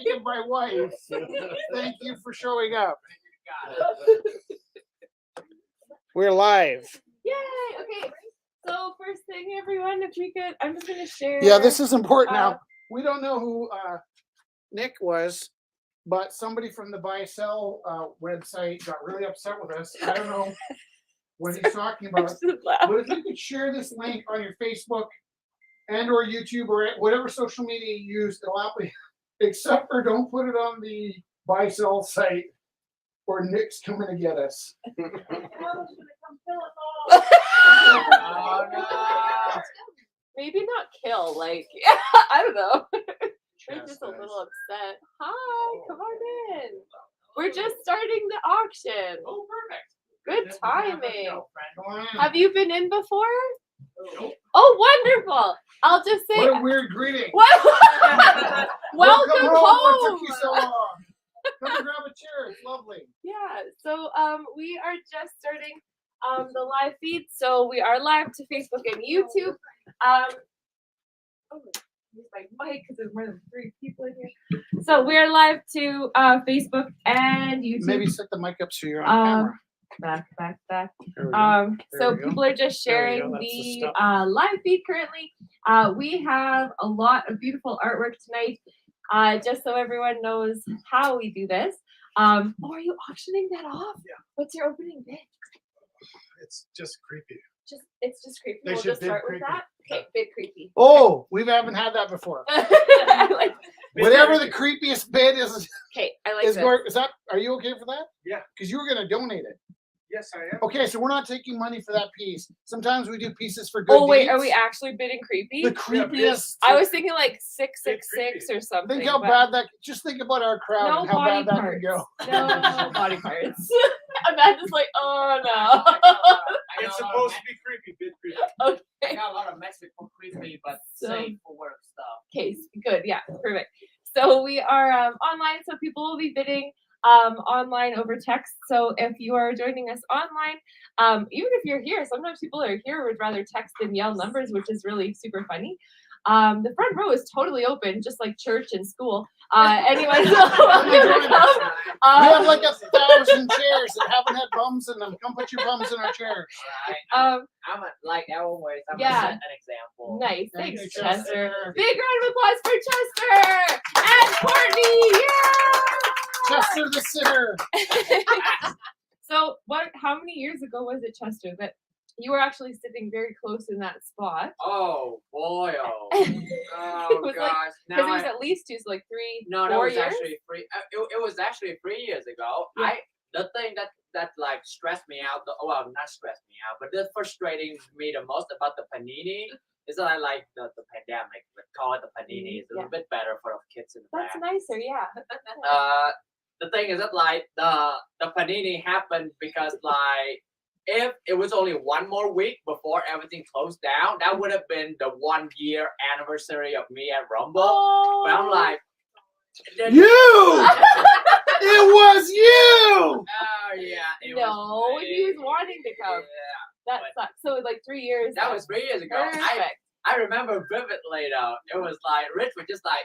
taken by wife. Thank you for showing up. We're live. Yay! Okay. So first thing, everyone, if we could, I'm just gonna share. Yeah, this is important now. We don't know who Nick was, but somebody from the buy sell website got really upset with us. I don't know what he's talking about. But if you could share this link on your Facebook and or YouTube or whatever social media you use, it'll help me. Except for don't put it on the buy sell site or Nick's coming to get us. Oh, no. Maybe not kill, like I don't know. We're just a little upset. Hi, come on in. We're just starting the auction. Oh, perfect. Good timing. Come on. Have you been in before? Oh, wonderful. I'll just say What a weird greeting. welcome Welcome home. What took you so long? Come and grab a chair. It's lovely. Yeah, so we are just starting the live feed. So we are live to Facebook and YouTube. Use my mic because there's more than 3 people in here. So we are live to Facebook and YouTube. Maybe set the mic up so you're on camera. Back. There we go. So we go. people are just There we sharing go. That's the the stuff. live feed currently. We have a lot of beautiful artwork tonight. Just so everyone knows how we do this. Oh, are you auctioning that off? Yeah. What's your opening bid? It's just creepy. It's just creepy. They We'll should just bid start with creepy. that. Okay, bid creepy. Oh, we haven't had that before. I like. Whatever the creepiest bid is Okay, I like is this. going. Is that? Are you okay for that? Yeah. Because you were going to donate it. Yes, I am. Okay, so we're not taking money for that piece. Sometimes we do pieces for good Oh wait, are deeds. we actually bidding creepy? The creepiest. I was thinking like 666 or something. Think how but bad that. Just think about our crowd no and how body bad that parts. could go. No body parts. Amanda's like, oh no. It's supposed to be creepy, bit creepy. I got a lot of Mexican creepy, but So- safe for work stuff. Case good, yeah, perfect. So we are online, so people will be bidding online over text. So if you are joining us online, even if you're here, sometimes people are here would rather text than yell numbers, which is really super funny. The front row is totally open, just like church and school. Anyone's welcome to come. We have like 1,000 chairs that haven't had bums in them. Come put your bums in our chairs. Right. I'm like always. I'm Yeah. gonna set an example. Nice, Thank thanks, you, Chester. Chester. Big round of applause for Chester and Courtney. Chester the sitter. Yeah. So how many years ago was it, Chester, that you were actually sitting very close in that spot? Oh boy! Oh, It oh was like- gosh! Because Now it was at least 2, so like 3, no, that 4 was years. actually free. It was actually 3 years ago. Yeah. The thing that like stressed me out. Well, not stressed me out, but that frustrating me the most about the panini is that I like the pandemic. We call it the panini. It's a little bit better for the kids in the That's back. nicer, yeah. The thing is that like the panini happened because like if it was only one more week before everything closed down, that would have been the 1 year anniversary of me at Rumble. Oh. But I'm like, You! It was you! oh yeah, it No, was he was me. wanting to come. Yeah, That sucks. So like 3 years. that was 3 years ago. perfect. I remember vividly though. It was like Rich was just like,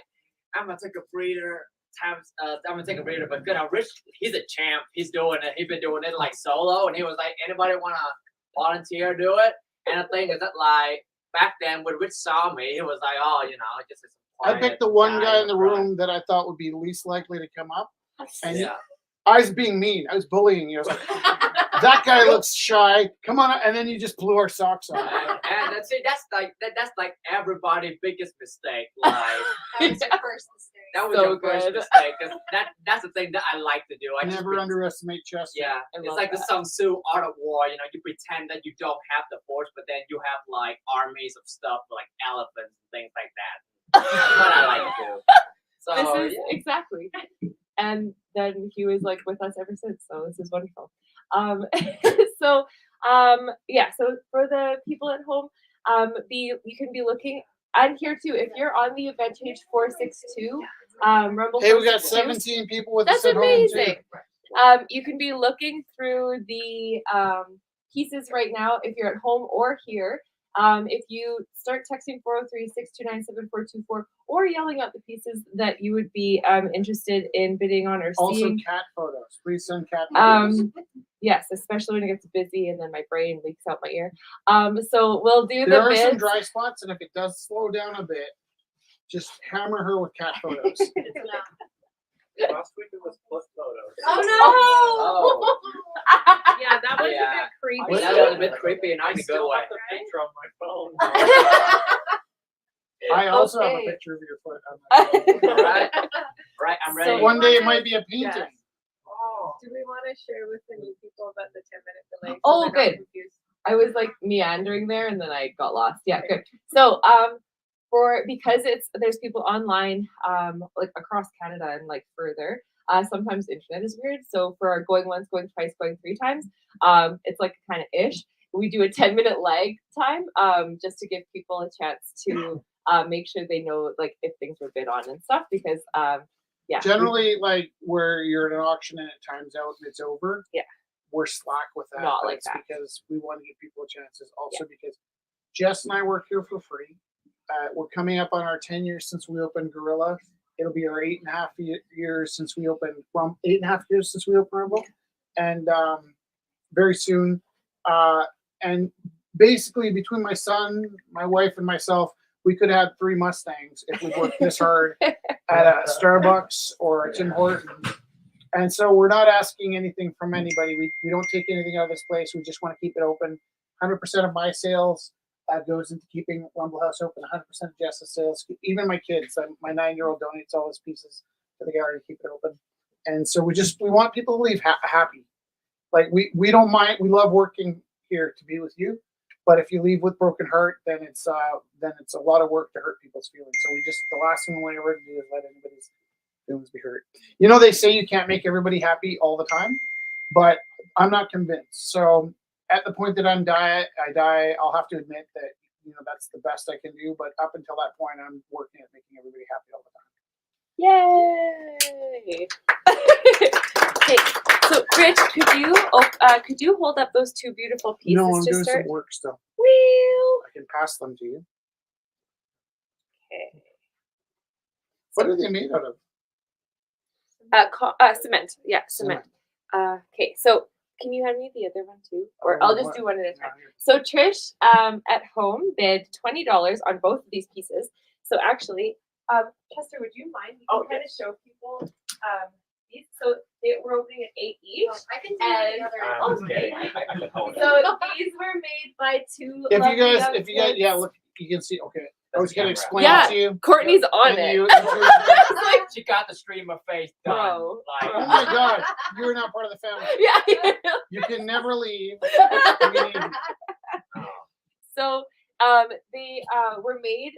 I'm gonna take a breather. I'm gonna take a breather, but good. Rich, he's a champ. He's doing it. He's been doing it like solo, and he was like, anybody wanna volunteer do it? And the thing is that like back then when Rich saw me, he was like, oh, just as I picked the one guy in the room that I thought would be least likely to come up. And Yeah. I was being mean. I was bullying you. I was like, that guy looks shy. Come on. And then you just blew our socks off. And that's it. That's like everybody's biggest mistake. Like That was your first mistake. that was So your first good. mistake. 'Cause that's the thing that I like to do. I just Never underestimate Chester. Yeah, I it's love like the that. Sun Tzu art of war. You pretend that you don't have the force, but then you have like armies of stuff like elephants and things like that. That's what I like to do. So This is yeah. exactly. And then he was like with us ever since. So this is wonderful. Yeah. So for the people at home, you can be looking and here too. If you're on the event page 462, Rumble. Hey, we got 462, 17 people with That's us at home, amazing. too. You can be looking through the pieces right now if you're at home or here. If you start texting 403-629-7424 or yelling out the pieces that you would be interested in bidding on or Also, seeing. cat photos. Please send cat photos. Yes, especially when it gets busy and then my brain leaks out my ear. So we'll do There the are some bids. dry spots, and if it does slow down a bit, just hammer her with cat photos. Last week it was foot photos. Oh no! Yeah, that was Yeah. a bit creepy. Was That was a bit creepy, and I in a good still way. have the picture on my phone. I also have a Okay. picture of your foot on my phone. Right, right. I'm ready. So One day it might be a painting. Yes. Oh. Do we want to share with the new people about the 10-minute delay? Oh, they're not good. confused? I was like meandering there and then I got lost. Yeah, good. So because there's people online like across Canada and like further, sometimes the internet is weird. So for our going once, going twice, going 3 times, it's like kind of ish. We do a 10-minute lag time just to give people a chance to make sure they know like if things were bid on and stuff because yeah. Generally, like where you're at an auction and it times out and it's over. Yeah. We're slack with that. Not like That's that. because we want to give people chances. Also because Jess and I work here for free. We're coming up on our 10 years since we opened Gorilla. It'll be our 8.5 years since we opened 8.5 years since we opened Rumble. And very soon. And basically between my son, my wife, and myself, we could have 3 Mustangs if we worked this hard at a Starbucks or a Tim Hortons. And so we're not asking anything from anybody. We don't take anything out of this place. We just want to keep it open. 100% of my sales goes into keeping Rumble House open. 100% of Jess's sales, even my kids. My 9-year-old donates all his pieces to the gallery to keep it open. And so we want people to leave happy. Like we don't mind. We love working here to be with you. But if you leave with broken heart, then it's a lot of work to hurt people's feelings. So the last thing we want ever to do is let anybody's feelings be hurt. You know, they say you can't make everybody happy all the time, but I'm not convinced. So at the point that I die, I'll have to admit that, you know, that's the best I can do. But up until that point, I'm working at making everybody happy all the time. Yay! Okay, so Rich, could you hold up those 2 beautiful pieces No, I'm to doing start? some work still. Wheel. I can pass them to you. Okay. What are they made out of? Cement. Yeah, cement. Okay, so can you hand me the other one too, or I'll just do one at a time. So Trish, at home bid $20 on both of these pieces. So actually, Chester, would you mind? You can kind of show people these. So we're opening at 8 each. Oh, I can do the other. Okay. I can hold it. So these were made by 2. If lovely you young guys, kids. yeah, look, you can see. Okay, I was gonna camera. explain Yeah. it to you. Courtney's on And it. you- She got the streamer face done. Bro. Like, Oh my God, you are not part of the family. Yeah. You can never leave. I mean, So they were made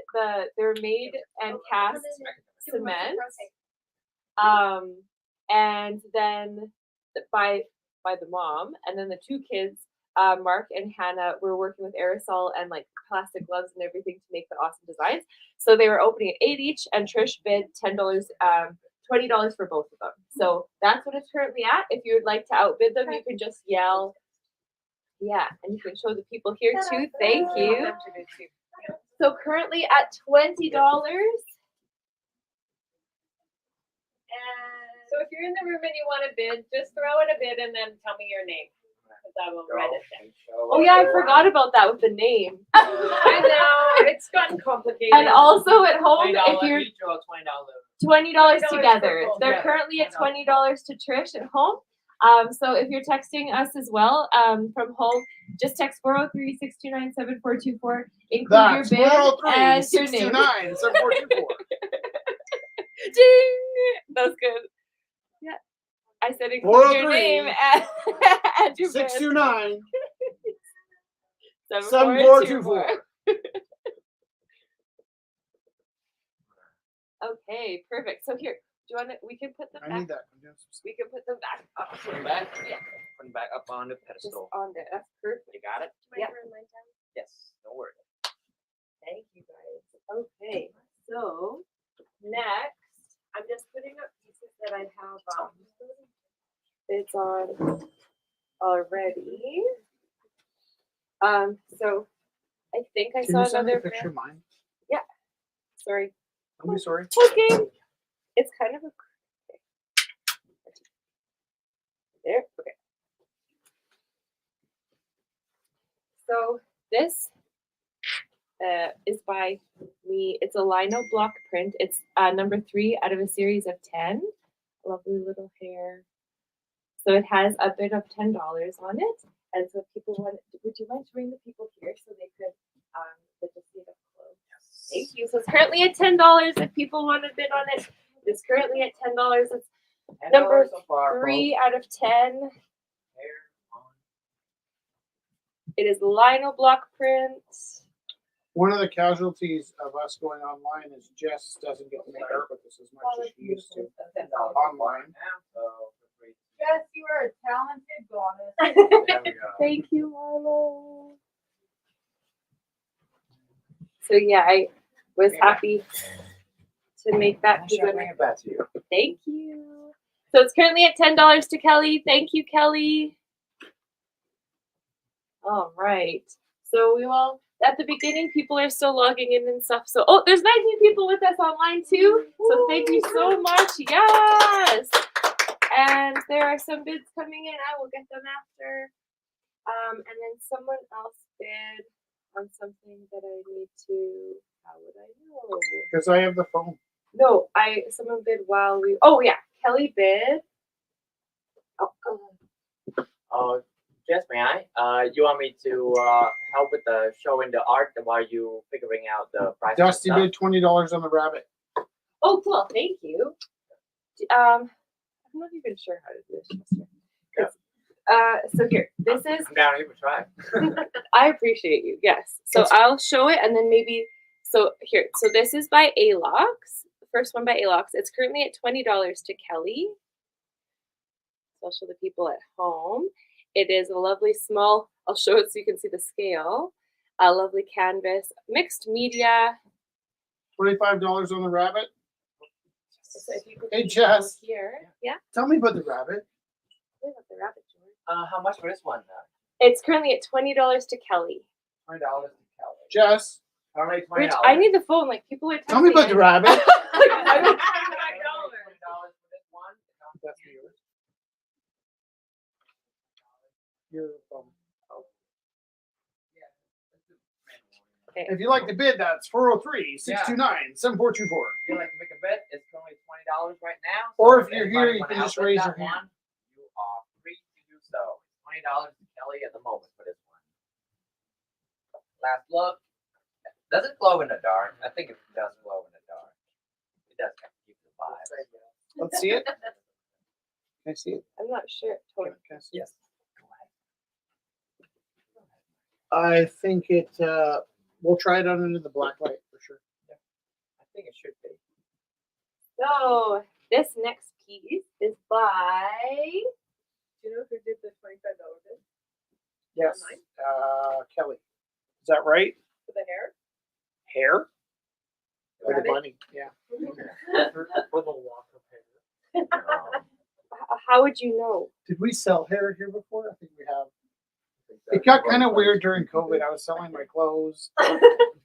they're made and cast cement. And then by the mom, and then the 2 kids, Mark and Hannah, were working with aerosol and like plastic gloves and everything to make the awesome designs. So they were opening at 8 each, and Trish bid $10, $20 for both of them. So that's what it's currently at. If you would like to outbid them, you can just yell. Yeah, and you can show the people here too. Thank you. So currently at $20. So if you're in the room and you want to bid, just throw in a bid and then tell me your name. Because I will write it down. Oh yeah, I forgot about that with the name. I know, it's gotten complicated. And also at home, $20 if you're each or $20 $20. $20 together. for both. They're Yeah. currently at $20 to Trish at home. So if you're texting us as well from home, just text 403-629-7424. Include that's your bid and your 403 name. 629 7424. Ding! That was good. Yeah. I said include your 403 name and your bid. 629 7424. 7424. Okay, perfect. So here, do you want to? We can put them I back. need that. We can put them back up. Put them back. Yeah. Put them back up on the Just pedestal. on there. That's perfect. You got it? Yeah. Yes. No worries. Thank you guys. Okay, so next, I'm just putting up pieces that I have bids on already. So I think I Can saw you send me a another. picture of mine? Sorry. Don't be sorry. Okay. It's kind of a. There. Okay. So this is by me. It's a lino block print. It's number 3 out of a series of 10. Lovely little hair. So it has a bid of $10 on it. And so if people want, would you mind showing the people here so they could get to see it up close? Thank you. So it's currently at $10. If people want to bid on it, it's currently at $10. It's number so far, 3 out of 10. folks. It is lino block print. One of the casualties of us going online is Jess doesn't get to interact with us as much as she used to. Online. Yes, you are a talented goddess. There we go. Thank you, Marlo. So yeah, I was happy to make that. I'll bring it back to you. Thank you. So it's currently at $10 to Kelly. Thank you, Kelly. All right. So we will, at the beginning, people are still logging in and stuff. So, oh, there's 19 people with us online too. So thank you so much. Yes. And there are some bids coming in. I will get them after. And then someone else bid on something that I need to, how would I know? Because I have the phone. No, someone bid while we, oh yeah, Kelly bid. Oh, Jess, may I? You want me to help with the showing the art while you figuring out the price? Dusty bid $20 on the rabbit. oh, cool, thank you. I'm not even sure how to do this. Chester. So here, this is, I'm down here for try. I appreciate you, yes. So I'll show it and then maybe, so here, so this is by Alox, the first one by Alox. It's currently at $20 to Kelly. So I'll show the people at home. It is a lovely small, I'll show it so you can see the scale. A lovely canvas, mixed media. $25 on the rabbit. So if you could Hey, see down Jess. here, yeah, Tell me about the rabbit. look at the rabbit, George. How much for this one? It's currently at $20 to Kelly. $20 to Kelly. Jess, Already $20. Rich, I need the phone. Like people are. tell me about the rabbit. $20 for this one. That's yours. Your phone. Okay. If you like to bid, that's 403-629-7424. If you'd like to make a bet, it's currently $20 right now. Or if So you're anybody here, you wanna can help just with raise that your hand. one, you are free to do so. $20 to Kelly at the moment for this one. Last look. Does it glow in the dark? I think it does glow in the dark. It does kind of keep the vibe. Let's see it. Can I see it? I'm not sure. Totally. Can I see it? Yes. I think it. We'll try it out under the black light for sure. I think it should be. So this next piece is by. Do you know who did the $25 bid Yes. Online? Kelly. Is that right? for the hair? Hair? Or the Rabbit? bunny? Yeah. For the walk of hair. How would you know? Did we sell hair here before? I think we have. It got kind of weird during COVID. I was selling my clothes.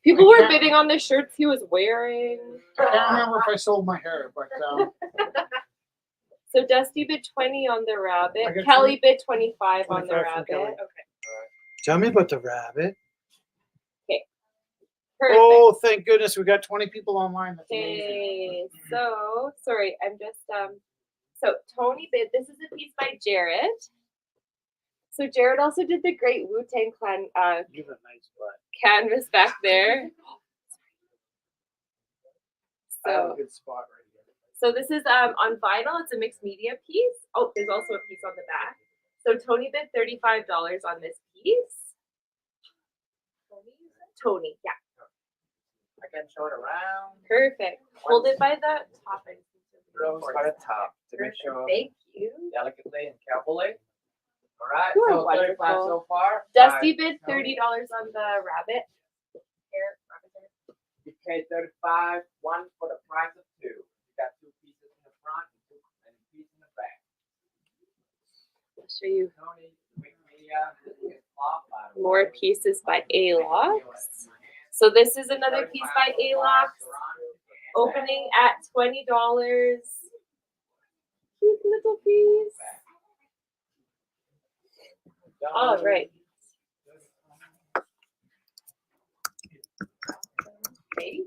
People I were can't- bidding on the shirts he was wearing. I can't remember if I sold my hair, but So Dusty bid 20 on the I rabbit. got Kelly bid 25 on the 25 from rabbit. Kelly. Okay. tell me about the rabbit. Perfect. Oh, thank goodness we got 20 people online. That's amazing. Okay, so sorry, I'm just so Tony bid, this is a piece by Jared. So Jared also did the great Wu-Tang Clan Give it a nice butt. canvas back there. I have a So good spot right here. so this is on vinyl, it's a mixed media piece. Oh, there's also a piece on the back. So Tony bid $35 on this piece. Tony, yeah. I can show it around. Perfect. Hold it by the top. and- Rose by the top to make Perfect. sure Thank you. delicately and carefully. All right, You are so 35 wonderful. so far. Dusty By bid $30 on the rabbit. Hair, rabbit hair. You paid 35, one for the price of two. You got two pieces in the front and a piece in the back. I'll show you Tony, Wikimedia, cloth, by the more way. pieces by Alox. So this is another piece by Alox. opening at $20. Cute little piece. All right. Thank you.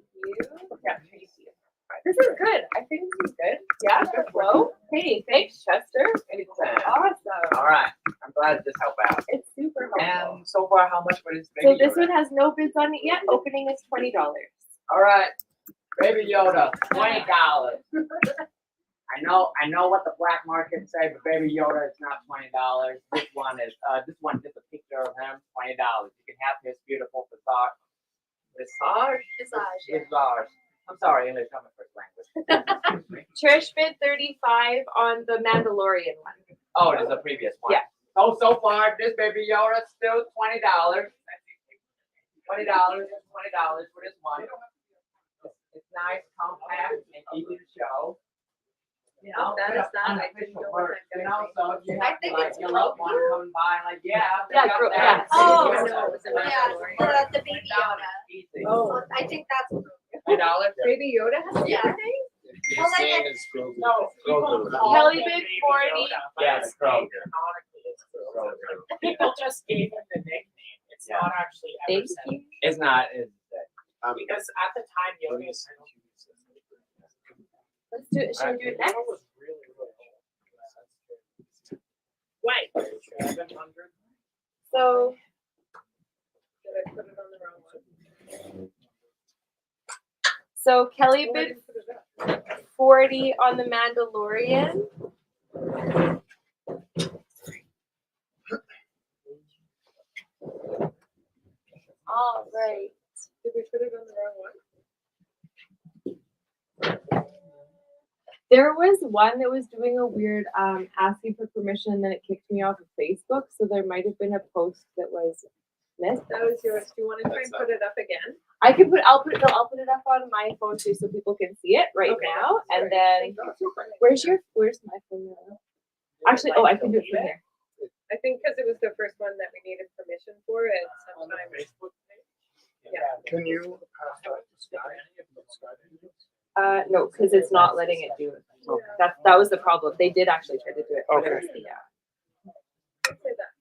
Yeah, thank you. This is good. I think this is good. Yeah, good flow. Hey, thanks, Chester. Awesome. All right. I'm glad this helped out. It's super helpful. And so far, how much for this So baby this Yoda? one has no bids on it yet. Opening is $20. All right. Baby Yoda, $20. I know what the black market say, but Baby Yoda is not $20. This one is just a picture of him, $20. You can have his beautiful visage. I'm sorry, English, not my first language. Trish bid 35 on the Mandalorian one. Oh, it is the previous one. Yeah. So far, this Baby Yoda is still $20. $20 for this one. It's nice, compact, and easy to show. You know, That is not unofficial official work, you know, so if you I have think like it's your loved one Grogu. coming by, like, yeah. Yeah, they got Grogu, that. yeah. Oh, Baby no, Yoda. it was a Yeah, Mandalorian. the baby Yoda. Easy. Oh, I think that's $20. Baby Yoda has Yeah. everything? Well, like, No, people call Kelly him bid Baby 40. Yoda, but Yeah, it's it's Grogu. canonically it's Grogu. People just gave him the nickname. It's Yeah. not actually Thank ever said. you. It's not. It's Because at the time, Yoda was Let's do it. Should we do it next? Wait. 700. So Did I put it on the wrong one? so Kelly Why bid did you put it up? 40 on the Mandalorian. All right. Did we put it on the wrong one? There was one that was doing a weird asking for permission, and then it kicked me off of Facebook. So there might have been a post that was missed. That was yours. Do you want to try and put it up again? I can put. I'll put it up on my phone too, so people can see it right Okay. now. And Sorry. then where's my phone now? Actually, oh, I can do it from here. I think because it was the first one that we needed permission for it On the sometimes. Facebook page? Yeah. Can you pass that to Sky? No, because it's not letting it do it. That was the problem. They did actually try to do it. but it was the, Say that.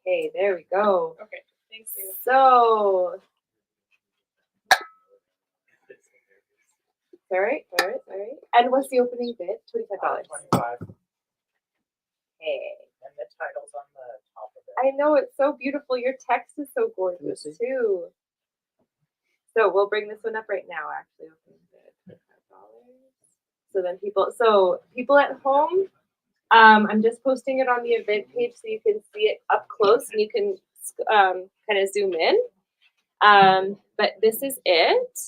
Okay, there we go. Okay, thank you. So, sorry. And what's the opening bid? $25. 25. Hey, And the title's on the top of it. I know it's so beautiful. Your text is so gorgeous see? too. So we'll bring this one up right now. Actually, opening bid $25. So then people at home. I'm just posting it on the event page so you can see it up close and you can kind of zoom in. But this is it.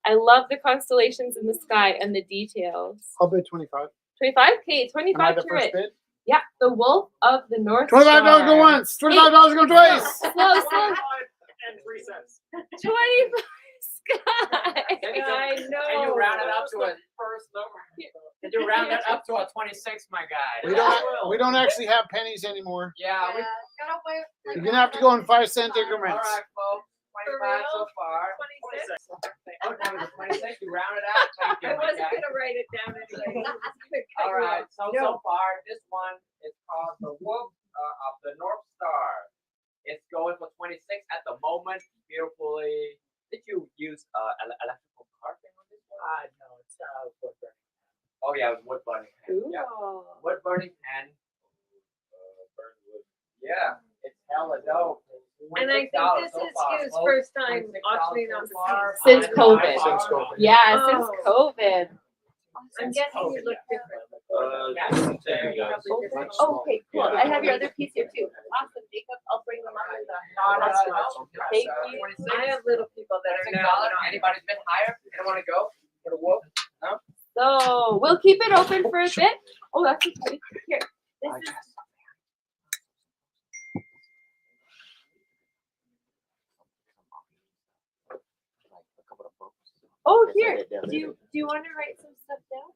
I love the constellations in the sky and the details. I'll bid 25. 25? Okay, Am I 25 the to first it. bid? Yeah, the Wolf of the North $25 Star. go once. $25 go twice. Slow. 3 cents. 25 Sky. I know. And you round it up to a first number. And you round it up to a 26, my guy. We don't actually have pennies anymore. Yeah, we. gotta wait. You're gonna have to go in 5-cent All increments. right, folks. For 25 so real? far. 26? Oh, no, it's 26. You round it out. Thank you, I my wasn't guy. gonna write it down anyway. I was gonna cut All you right. off. So far, this one is called the Wolf of the North Star. It's going for 26 at the moment. Beautifully. Did you use electrical carving on this one? No, it's wood burning. Oh yeah, it was wood burning pen. Ooh. Yeah, wood burning pen. Yeah, it's hella dope. And I think $26 this so is far, his folks. first time $26 auctioning so on the far. piece. Since COVID. Since COVID. Yeah, Oh. since COVID. I'm guessing you look different. Yeah, there you go. Probably different. Oh, okay, cool. I have your other piece here too. Awesome, Jacob. I'll bring them up with Thank you. I have little people that are $26. now. Anybody's been higher? You don't want to go for the wolf? So we'll keep it open for a bit. Oh, that's okay. Here. This is Oh, here. Do you want to write some stuff down?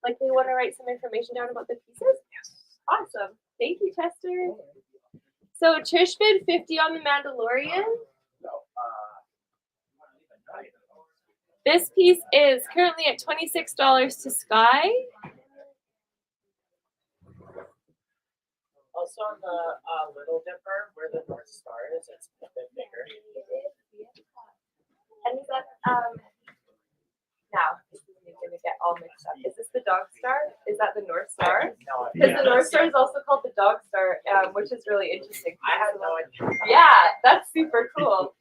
Like they want to write some information down about the pieces? Yes. Awesome. Thank you, Chester. So Trish bid 50 on the Mandalorian. This piece is currently at $26 to Sky. Also on the Little Dipper, where the North Star is, it's a bit bigger. And is that now this is me gonna get all mixed up. Is this the Dog Star? Is that the North Star? No, Because the North Star is also called the Dog Star, which is really interesting. I had no idea. Yeah, that's super cool.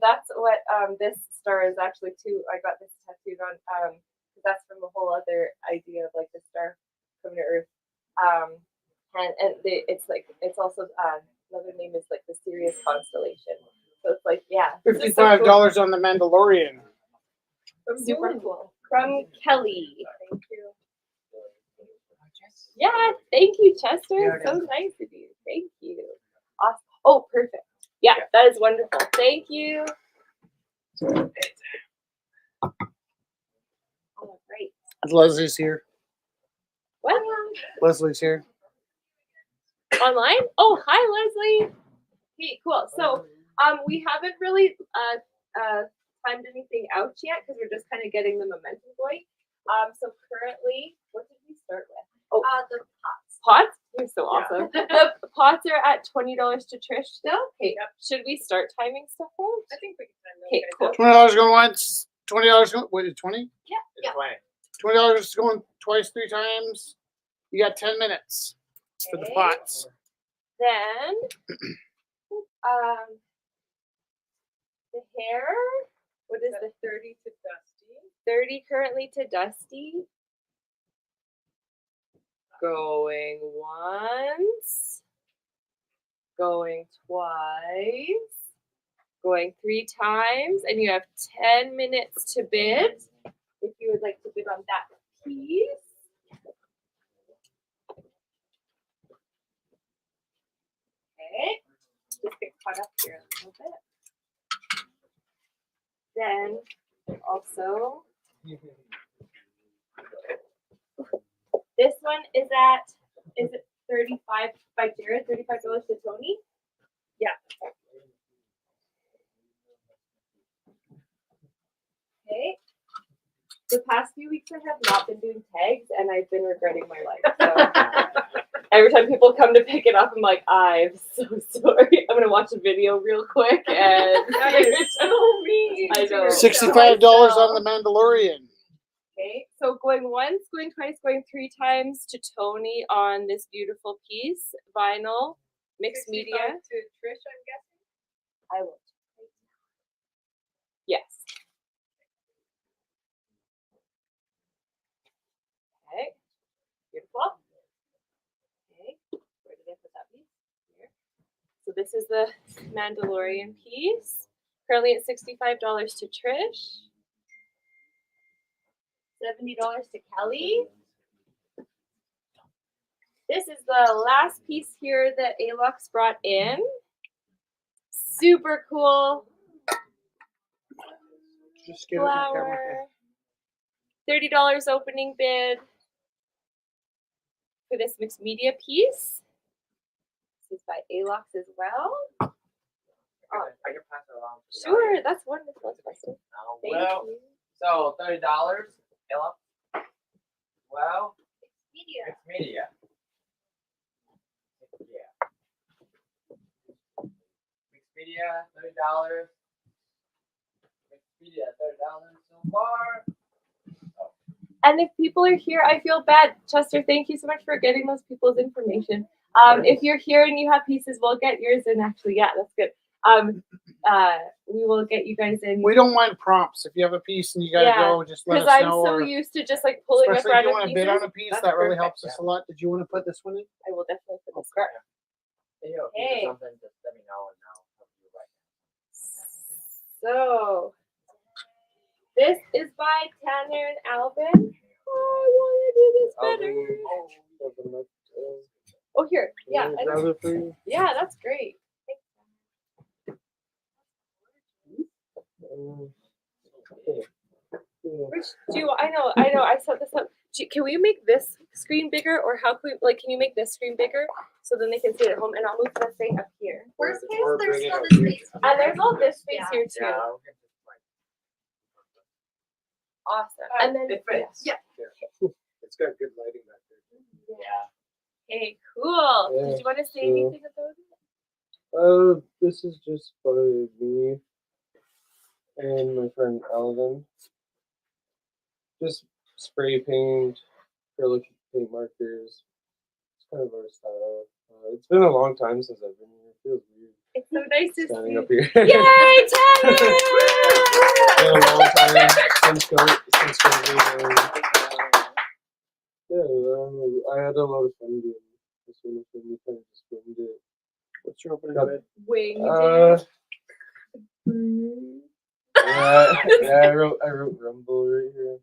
That's what this star is actually too. I got this tattooed on. That's from a whole other idea of like the star coming to Earth. It's like it's also another name is like the Sirius constellation. So it's like yeah, it's just so $55 on the Mandalorian. cool. Super cool. From Kelly. Thank you. Yeah, thank you, Chester. So nice of you. Thank you. Awesome. Oh, perfect. Yeah, that is wonderful. Thank you. All right. Leslie's here. What? Leslie's here. Online? Oh, hi, Leslie. Okay, cool. So, we haven't really timed anything out yet because we're just kind of getting the momentum going. So currently, what did we start with? Oh, the pots. Pots? You're so awesome. The pots are at $20 to Trish still. Okay, should we start timing stuff out? I think we can send those Okay, guys cool. out. $20 going once. $20 going. Wait, 20? Yeah. $20 going twice, 3 times. You got 10 minutes for the Okay. pots. Then, the hair. What is the 30 to Dusty. 30 currently to Dusty? Going once. Going twice. Going 3 times. And you have 10 minutes to bid. If you would like to bid on that piece. Okay. Just get caught up here a little bit. Then also this one is it 35 by Jared, $35 to Tony? Yeah. Okay. The past few weeks I have not been doing tags and I've been regretting my life. So every time people come to pick it up, I'm like, I'm so sorry. I'm gonna watch a video real quick and That is so mean. I know. $65 on the Mandalorian. Okay, so going once, going twice, going 3 times to Tony on this beautiful piece, vinyl, mixed 65 media. to Trish, I'm guessing. I will. Yes. Okay, beautiful. Okay, where did I put that piece? Here. So this is the Mandalorian piece, currently at $65 to Trish. $70 to Kelly. This is the last piece here that Alox brought in. Super cool Just get it on camera. flower. $30 opening bid for this mixed media piece. This is by Alox as well. I can pass it along. to you. Sure, that's wonderful. Thank Well, you. so $30. Ella. Well, Media. mixed media. Mixed media, $30. Mixed media, $30 so far. And if people are here, I feel bad. Chester, thank you so much for getting those people's information. If you're here and you have pieces, we'll get yours in. Actually, yeah, that's good. We will get you guys in. We don't mind prompts. If you have a piece and you gotta Yeah, go, just let Because us I'm know. so Or used to just like pulling up especially if you random want to pieces. bid on a piece, That's that really perfect, helps us yeah. a lot. Did you want to put this one in? I will definitely put this. Okay. Hey, yo, if you Hey. do something, just let me know and I'll help you right So this is by Tanner and Alvin. Oh, I want to do this better. Oh, here. Yeah. I don't- Yeah, that's great. Rich, I know. I set this up. Can we make this screen bigger, or how can we, like, can you make this screen bigger so then they can see it at home? And I'll move this thing up here. Worst case, Or there's bring it still up the here. space. And there's all this space Yeah. here too. now. Yeah, I'll get this, like, Awesome. And then It fits. yeah. It's got good lighting back there. Yeah. Hey, cool. Yeah, Did you want to say so- anything about it? This is just by me and my friend Alvin. Just spray paint, acrylic paint markers. It's kind of our style. It's been a long time since I've been here. It feels weird It's so nice to standing see. up here. Yay, It's been a Tanner! long time since COVID. I had a lot of fun doing this one. We kind of just filmed it. What's your opening Got- bid? Winged Yeah, I wrote Rumble right here.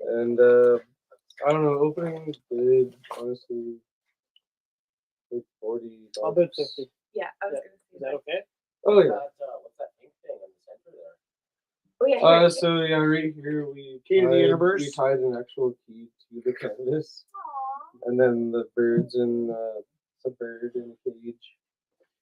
And I don't know, opening bid, honestly, like $40. I'll bid 50. Yeah, I was gonna say Is that okay? Oh yeah. What's that pink thing in the center there? Oh yeah. Here. So yeah, right here we Key to the tied- universe? We tied an actual key to the canvas, and then the birds and it's a bird in a cage.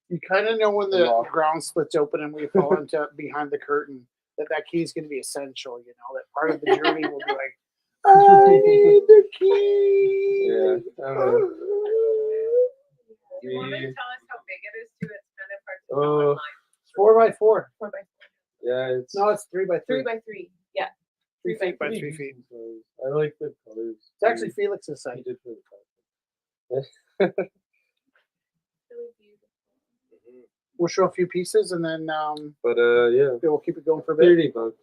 You kind of know when the Lock. ground splits open and we fall into behind the curtain that key is going to be essential. You know, that part of the journey will be like, I need the key. Yeah, I don't know. Do you want to We- tell us how big it is too? It's kind of hard to Oh. tell online. 4x4. 4x4. Yeah, it's No, it's 3x3. 3x3 Yeah. 3 feet by pretty 3 feet. decent size. I like the colors. It's actually Felix's he site. did for the Really beautiful. We'll show a few pieces and then But yeah, we'll keep it going for a bit. $30.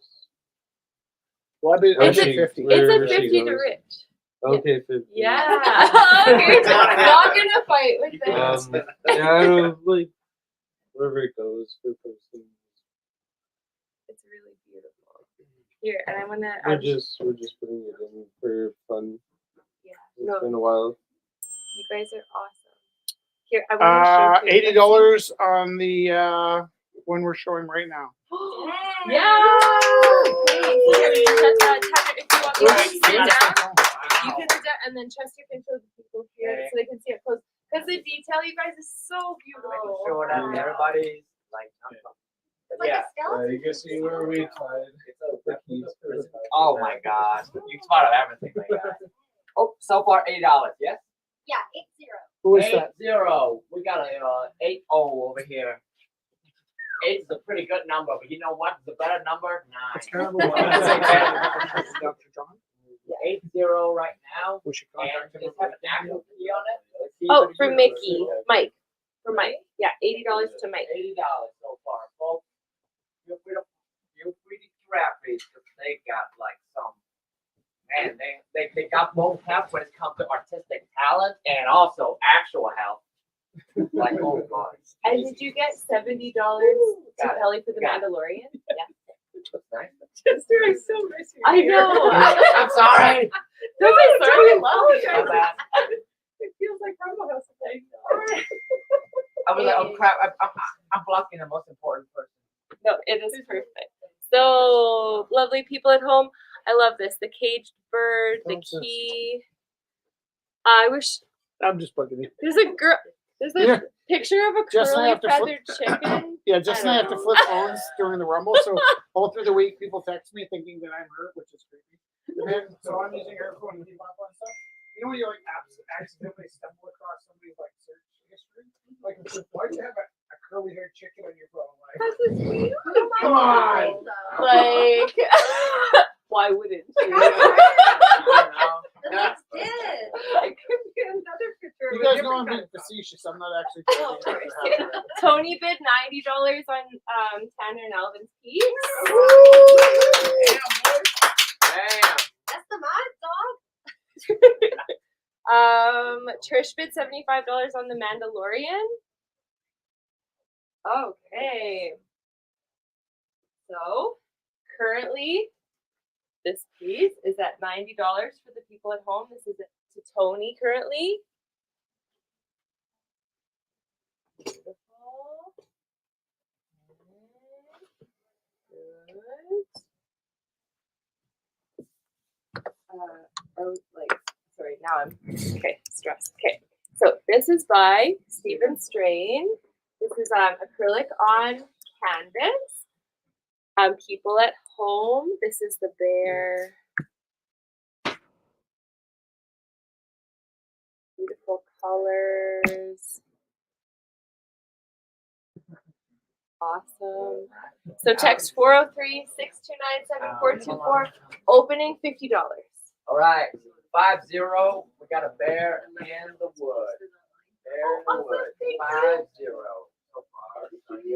Well, I bid It's a- 50. Where It's a she 50 to goes. rich. Okay, 50. Yeah. Okay, so I'm not gonna fight with this. Yeah, I don't know, like wherever it goes for person. It's really beautiful. Here, and I wanna. We're just putting it in for fun. Yeah. It's No, been a while. you guys are awesome. Here, I wanna show you. $80 on the one we're showing right now. Yeah. Okay, so here, you can Tanner, if you want me to sit down, you can sit down, and then Chester can show the people here so they can see it close. Because the detail, you guys, is so beautiful. Show it up. Everybody's like, yeah. You can see where we tied the keys for the Oh my gosh. You thought of everything, my guy. Oh, so far $80. Yes. Yeah, 80. Who is that? 80. We got a 80 over here. 8 is a pretty good number, but you know what? The better number? 9. It's kind of a Dr. John. 80 right now. We should And contact him. just have an actual key on it. Oh, for Mickey. Mike. For Mike. Yeah, $80 to Mike. $80 so far, folks. Feel free to grab these because they got like some. Man, they got both help when it comes to artistic talent and also actual help. Like, oh god. And did you get $70 to Got it. Kelly for the Got it. Mandalorian? Yeah. Nice. Chester, I so miss you. I know. I'm sorry. Don't be sorry. I love My you. bad. It feels like Rumble House today. I was like, oh crap, I'm blocking the most important person. No, it is perfect. So lovely people at home. I love this. The caged bird, the What's this? key. I wish I'm just bugging you. there's a girl. There's a Yeah. picture of a Just curly have to flip- feathered chicken. Yeah, just I I have don't to know. flip phones during the Rumble. So all through the week, people text me thinking that I'm her, which is creepy. And then, so I'm using her phone to keep up on stuff. You know when you like accidentally stumble across somebody's like search history? Like, it's just, why do you have a curly haired chicken on your phone? Like, That's a sweet. come on! Like, why wouldn't you? That's good. It could be another picture You of a guys know I'm different being kind of facetious. I'm not actually. Oh, of kidding. course. Tony bid $90 on Tanner and Alvin's piece. Damn. That's the mod, dog. Trish bid $75 on the Mandalorian. Okay. So currently, this piece is at $90 for the people at home. This is to Tony currently. Beautiful. Good. Sorry, now I'm okay, stressed. Okay, so this is by Stephen Strain. This is acrylic on canvas. People at home, this is the bear. Beautiful colors. Awesome. So text 403-629-7424. Opening $50. All right, 50. We got a bear in the wood. Bear in the wood. 50 so far. So good. 50.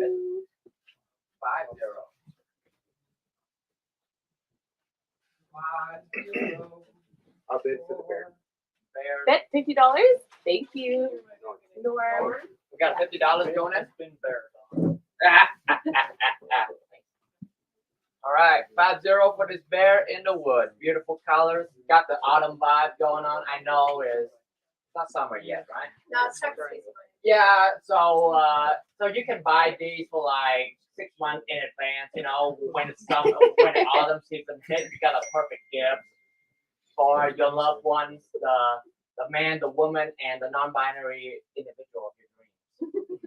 50. I'll bid for the bear. Bear. Bet $50. Thank you. Norm. We got $50 going in. Been bear. All right, 50 for this bear in the wood. Beautiful colors. Got the autumn vibe going on. I know it's not summer yet, right? No, it's next week. Yeah, so you can buy these for like 6 months in advance. You know, when it's summer, when the autumn season hits, you got a perfect gift for your loved ones, the man, the woman, and the non-binary individual of your dreams.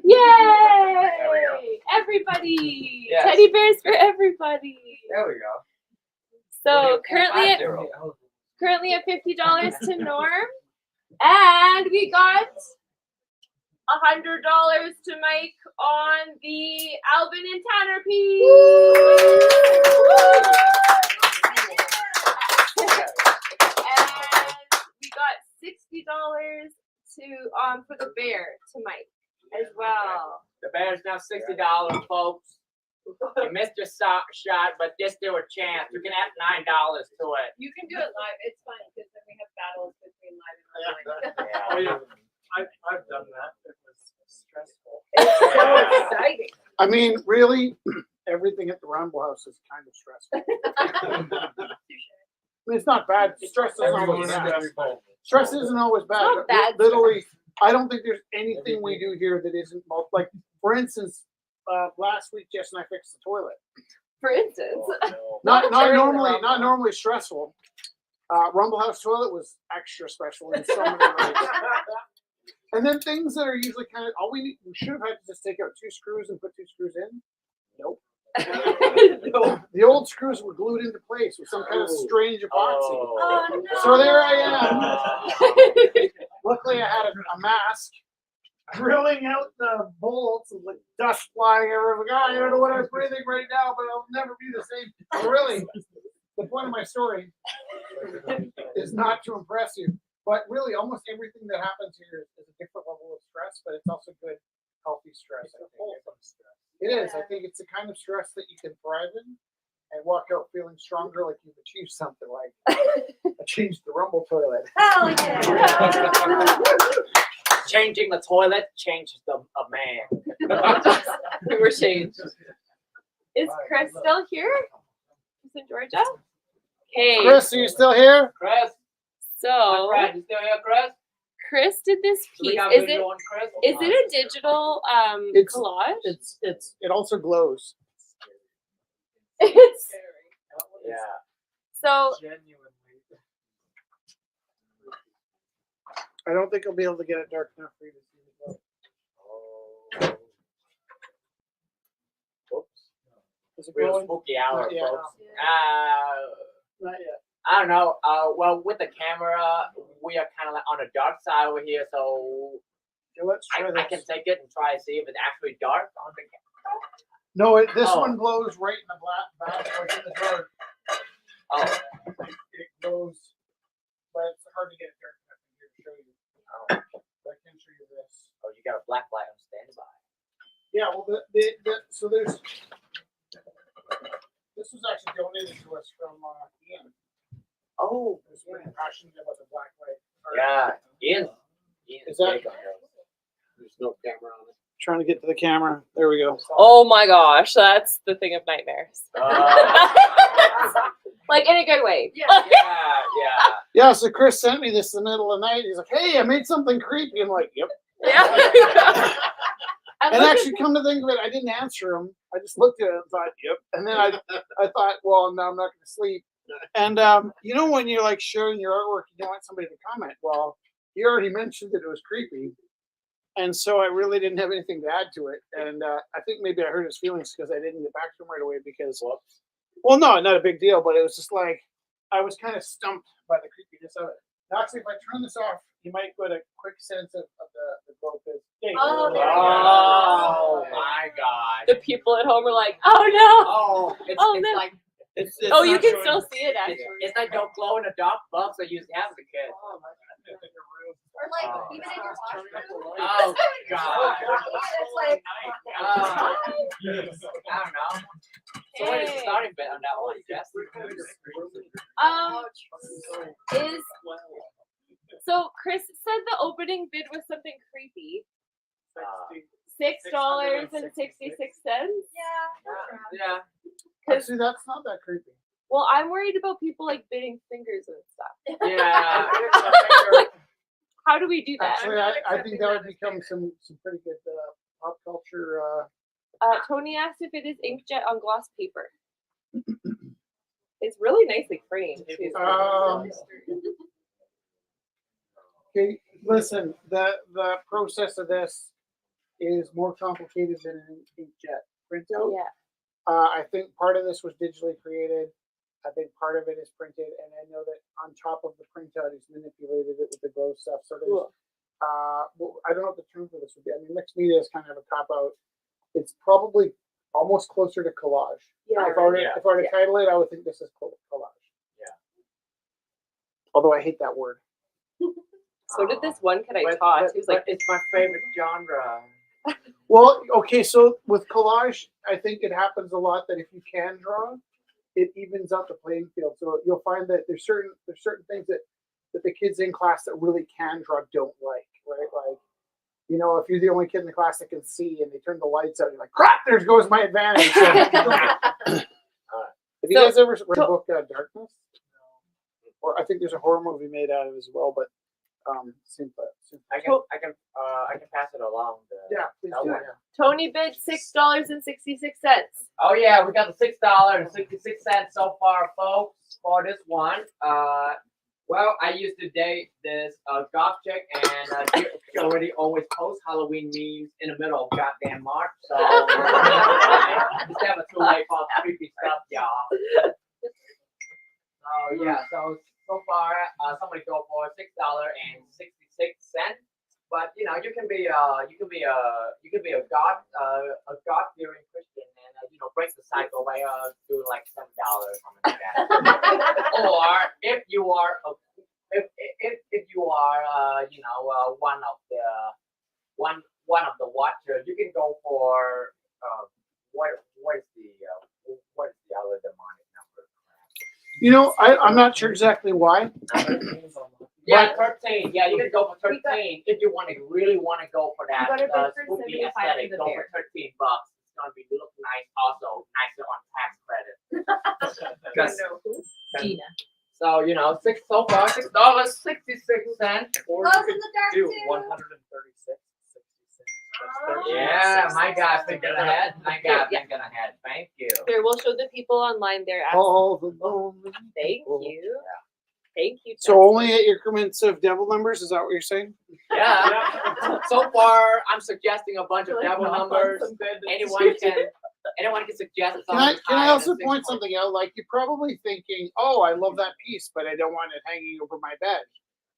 Yay! Everybody! Yes. Teddy bears for everybody. There we go. So currently at $50 to Norm, and we got $100 to Mike on the Alvin and Tanner piece. And we got $60 to for the bear to Mike as well. The bear's now $60, folks. You missed your shot, but there's still a chance. You can add $9 to it. You can do it live. It's fun because then we have battles between live and online. Oh yeah, I've done that. It was stressful. It's so exciting. I mean, really, everything at the Rumble House is kind of stressful. I mean, it's not bad. Stress isn't always bad. Stress isn't always bad. Not bad Literally, I don't think there's anything we do here that isn't like, for instance, last week Jess and I fixed the toilet. For instance. Not during the normally Rumble. not normally stressful. Rumble House toilet was extra special in so many ways. And then things that are usually kind of we should have had to just take out 2 screws and put 2 screws in. Nope. The old screws were glued into place with some kind of strange epoxy. Oh, no. So there I am. Luckily, I had a mask, drilling out the bolts and like dust flying everywhere. Like, I don't know what I'm breathing right now, but I'll never be the same. But really, the point of my story is not to impress you, but really, almost everything that happens here is a different level of stress, but it's also good, healthy stress. I think. It is. I think it's the kind of stress that you can thrive in and walk out feeling stronger, like you've achieved something. Like I changed the Rumble toilet. Hell yeah. Changing the toilet changes a man. We were changed. Is Chris still here? He's in Georgia? Okay. Chris, are you still here? Chris, my So friend, you still here, Chris? Chris did this Do we piece. got Is video it on Chris? is it a digital It's- collage? It also glows. It's Yeah. so Genuinely. I don't think I'll be able to get it dark enough for you to see the glow. Whoops. Is it Real glowing? spooky hour, Not yet. folks. Not yet. I don't know. Well, with the camera, we are kind of like on the dark side over here, so Okay, let's try I can this. take it and try to see if it's actually dark on the camera. No, this Oh. one glows right in the back, like in the dark. Oh, It glows, but it's hard to get it dark enough in here to show you. But I can show you this. oh, you got a black light on standby. Yeah, well, so there's. This was actually donated to us from Ian. Oh, Who's pretty passionate about the black light. yeah. Ian's Is that- big on those. There's no camera on it. Trying to get to the camera. There we go. oh my gosh, that's the thing of nightmares. Like in a good way. Yeah. Yeah, so Chris sent me this in the middle of the night. He's like, "Hey, I made something creepy." I'm like, "Yep." Yeah. I'm And looking- actually, come to think of it, I didn't answer him. I just looked at it and thought, "Yep." And then I thought, well, now I'm not going to sleep. And you know, when you're like sharing your artwork, you don't want somebody to comment. Well, he already mentioned that it was creepy. And so I really didn't have anything to add to it. And I think maybe I hurt his feelings because I didn't get back to him right away because, well, no, not a big deal, but it was just like, I was kind of stumped by the creepiness of it. Actually, if I turn this off, you might get a quick sense of the growth. Oh, there we go. Oh my god. The people at home are like, oh no. Oh, it's Oh, no. like It's Oh, you not can showing- still see it it's, actually. it's like those glow in the dark bulbs I used to have as a kid. Or like even in your washroom. Oh god. It's like I don't know. So what is the Hey. starting bit on that one, Jess? Is so Chris said the opening bid was something creepy. $6.66. Yeah. Actually, that's not that creepy. Well, I'm worried about people like bidding fingers and stuff. Yeah. How do we do that? Actually, I think that would become some pretty good pop culture. Tony asked if it is inkjet on gloss paper. It's really nicely framed too. Okay, listen, the process of this is more complicated than an inkjet printout. Yeah. I think part of this was digitally created. I think part of it is printed, and I know that on top of the printout, he's manipulated it with the glow stuff. So there's, Cool. well, I don't know what the term for this would be. I mean, mixed media is kind of a cop out. It's probably almost closer to collage. Yeah. If I were to, Yeah. if I were to title it, I would think this is collage. Yeah. Although I hate that word. So did this one kid I But- taught. but- He was like, but it's my favorite genre. Well, okay, so with collage, I think it happens a lot that if you can draw, it evens out the playing field. So you'll find that there's certain things that the kids in class that really can draw don't like, right? Like, you know, if you're the only kid in the class that can see and they turn the lights out, you're like, crap, there goes my advantage. So, have you So- guys ever read the book Darkness? Or I think there's a horror movie made out of it as well, but same thing. I can pass it along. Yeah, please that do. one. Yeah. Tony bid $6.66. Oh yeah, we got the $6.66 so far, folks, for this one. Well, I used to date this goth chick, and she already always posts Halloween memes in the middle of goddamn March. So it's never too late for creepy stuff, y'all. Oh yeah, so far somebody go for $6.66. But you know, you can be a God fearing Christian and you know break the cycle by doing like $7 on the chat. Or if you are one of the watchers, you can go for what is the other demonic number? You know, I'm not sure exactly why. Yeah, 13. Yeah, you can go for 13 if you really want to go for that got a bid for spooky 75 aesthetic. for the Go bear. for $13. It's gonna be look nice, also nicer on tax credit. 'Cause- Gina. So you know, so far $6.66. Or Glows you in could the dark do too. 136.66. That's Yeah, my guy's 13.66. thinking ahead. My guy's thinking ahead. Thank you. Here, we'll show the people online there. All the lonely Thank people. you. Thank you. So only at increments of devil numbers, is that what you're saying? Yeah. So far, I'm suggesting a bunch of devil numbers. Anyone can suggest Can I something. also point something out? Like you're probably thinking, oh, I love that piece, but I don't want it hanging over my bed.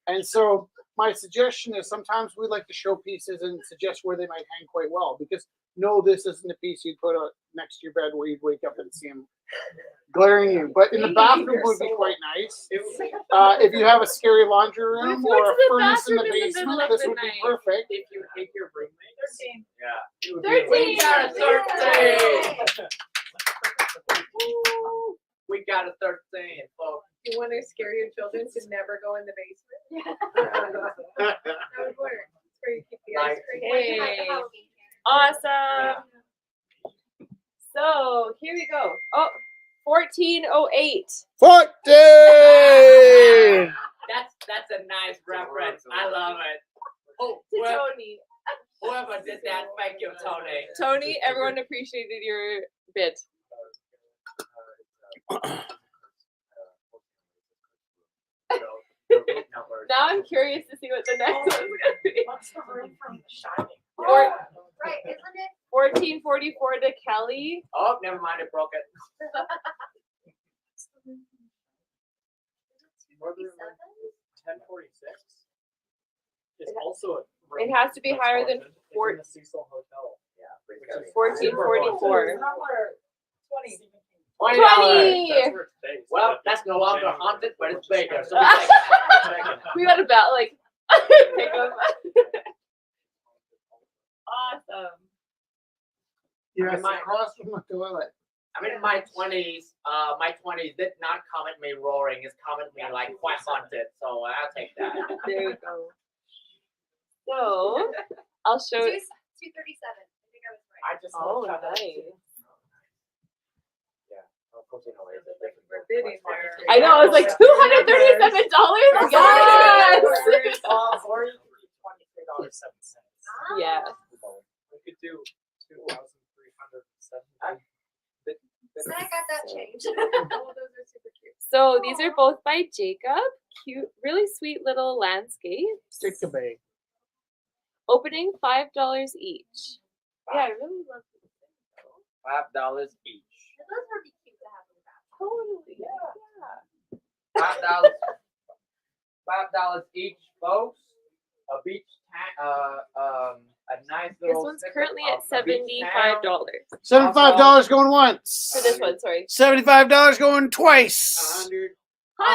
And so my suggestion is sometimes we like to show pieces and suggest where they might hang quite well because no, this isn't a piece you'd put next to your bed where you'd wake up and see him glaring at you. But in the bathroom would be quite nice. If you have a scary laundry room Which or a one's the furnace in the bathroom in the basement, middle of this the would be night? perfect. If you take your roommate. 13. Yeah. It would 13. We got a 13. We got a 13, folks. You want to scare your children to never go in the basement? That would work. It's where you keep the ice cream. Hey. Awesome. So here we go. Oh, 1408. 14! That's a nice reference. I love it. Oh, To Tony. whoever did that, thank you, Tony. Tony, everyone appreciated your bid. numbers. Now I'm curious to see what the next one's gonna be. What's the room from The Shining? Or- Right, isn't it? 1444 to Kelly. Oh, never mind, it broke it. Northern 1046 is It- also a it room has to be that's higher than haunted. It's four- in the Cecil Hotel. Yeah, which is 1444. Not where 20. $20. 20. That's where it's based. Well, but that's no longer January, haunted, but it's which is bigger. So kind we of- take it. We got about like pick 'em. Awesome. Yes, my- across from the toilet. I'm in my 20s. My 20s did not come at me roaring. It's come at me like quite haunted. So I'll take that. There you go. So I'll show. 237. I think I was right. I just Oh, looked at that nice. too. Of course, you know, it's a different We're bidding there. I know. I was like $237. Yes. Or it could be $23.07. Yeah. We could do 2,370. Then I got that change. All of those are super cute. So these are both by Jacob. Cute, really sweet little landscapes. Stick the bag. Opening $5 each. Yeah, I really love these things. $5 each. Those would be cute to have in the bathroom. Totally. Yeah. $5 each, folks. A beach a nice This little. one's sticker currently of at a beach town. $75. $75 going once. For this one, sorry. $75 going twice. 100. Woo!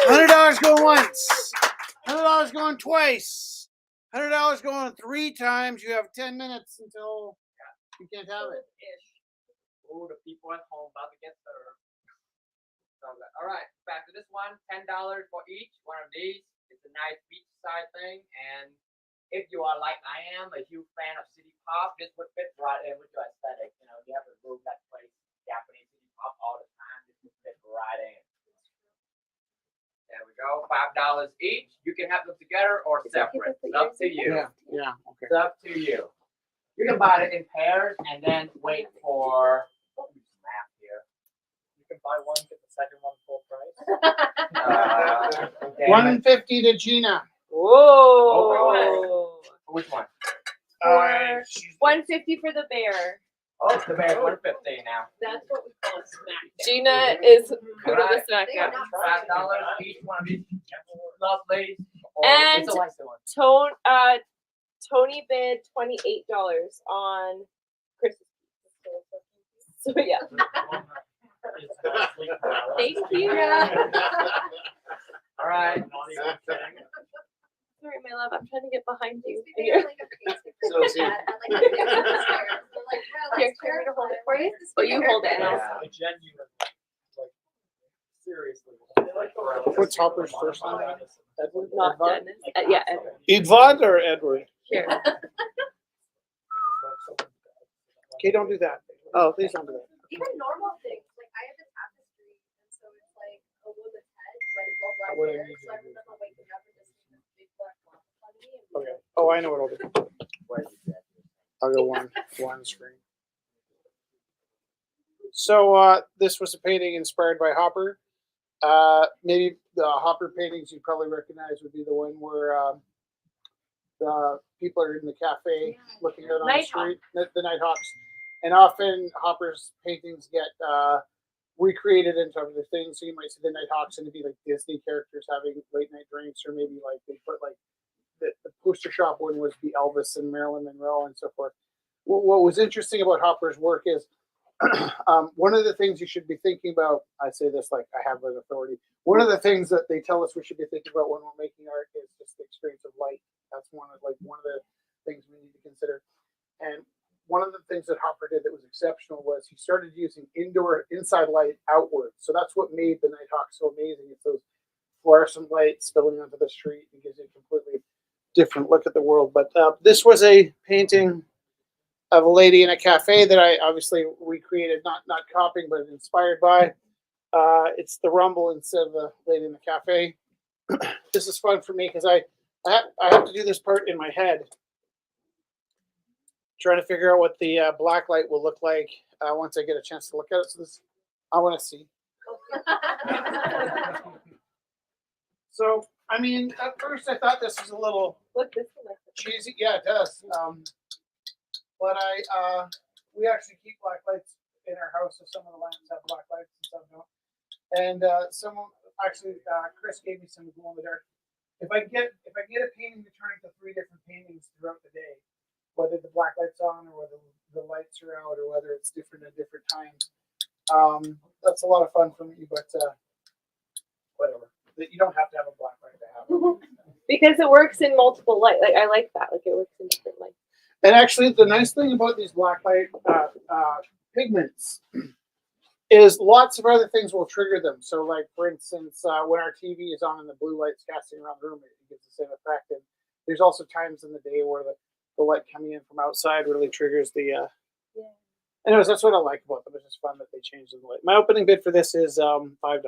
$100 going once. $100 going twice. $100 going 3 times. You have 10 minutes until you can't have it. Oh, the people at home about to get served. All right, back to this one. $10 for each one of these. It's a nice beachside thing, and if you are like I am, a huge fan of city pop, this would fit right in with your aesthetic. You know, you have to move that place Japanese city pop all the time. This would fit right in. There we go. $5 each. You can have them together or Is it okay separate. to put It's up yours to in you. Yeah. Okay. It's up to you. You can buy it in pairs and then wait for math here. You can buy one, get the second one full price. Damn it. $150 to Gina. Whoa. Which one? Or 150 for the bear. Oh, the bear's 150 now. That's what we call a snack. Gina is Kudo the Alright. snack They are now. not $5 each one of these lovely. And- it's a nice one. Tony bid $28 on Christmas. So yeah. It's nicely balanced. Thank you. All right. Not even kidding. Sorry, my love. I'm trying to get behind you. Used to be like a basic So it's here. at, like, the fitness fairs. We're like, well, Here, let's can we hold it for clarify, you? what is this Oh, you fair? hold it and I'll. Yeah. I genuinely, like, seriously. What's Hopper's first name? Edward? Not Edvard? Dennis. Yeah. Edward. Edvard or Edward? Here. Okay, don't do that. Oh, please don't do that. Even normal things, like I have a tapestry, and so it's like a woman's head, but it's all black What do hair. you So I do? remember waking up and just seeing this big black lump on me. And Okay. Oh, I know what I'll do. Where is that? I'll go one screen. So this was a painting inspired by Hopper. Maybe the Hopper paintings you probably recognize would be the one where the people are in the cafe looking out on the Nighthawk. street, the Nighthawks. And often Hopper's paintings get recreated into other things. So you might see the Nighthawks and it'd be like Disney characters having late night drinks, or maybe like they put like the poster shop one was be Elvis and Marilyn Monroe and so forth. What was interesting about Hopper's work is one of the things you should be thinking about. I say this like I have an authority. One of the things that they tell us we should be thinking about when we're making art is just the experience of light. That's one of the things we need to consider. And one of the things that Hopper did that was exceptional was he started using inside light outwards. So that's what made the Nighthawk so amazing. It's those fluorescent lights spilling onto the street and gives you a completely different look at the world. But this was a painting of a lady in a cafe that I obviously recreated, not copying, but inspired by. It's the rumble instead of the lady in the cafe. This is fun for me because I have to do this part in my head, trying to figure out what the black light will look like once I get a chance to look at it. So this, I want to see. So, I mean, at first I thought this was a little Look, this one like cheesy. Yeah, it does. But we actually keep black lights in our house, so some of the lamps have black lights and some don't. And someone actually, Chris gave me some glow in the dark. If I get a painting to turn into 3 different paintings throughout the day, whether the black light's on or whether the lights are out or whether it's different at different times, that's a lot of fun for me. But whatever, you don't have to have a black light to have it. because it works in multiple light. Like I like that. Like it works in different lights. And actually, the nice thing about these black light pigments is lots of other things will trigger them. So, like for instance, when our TV is on and the blue light's casting around the room, it gives the same effect. And there's also times in the day where the light coming in from outside really triggers the. Anyways, that's what I like about them. It's just fun that they changed the light. My opening bid for this is $5. $10.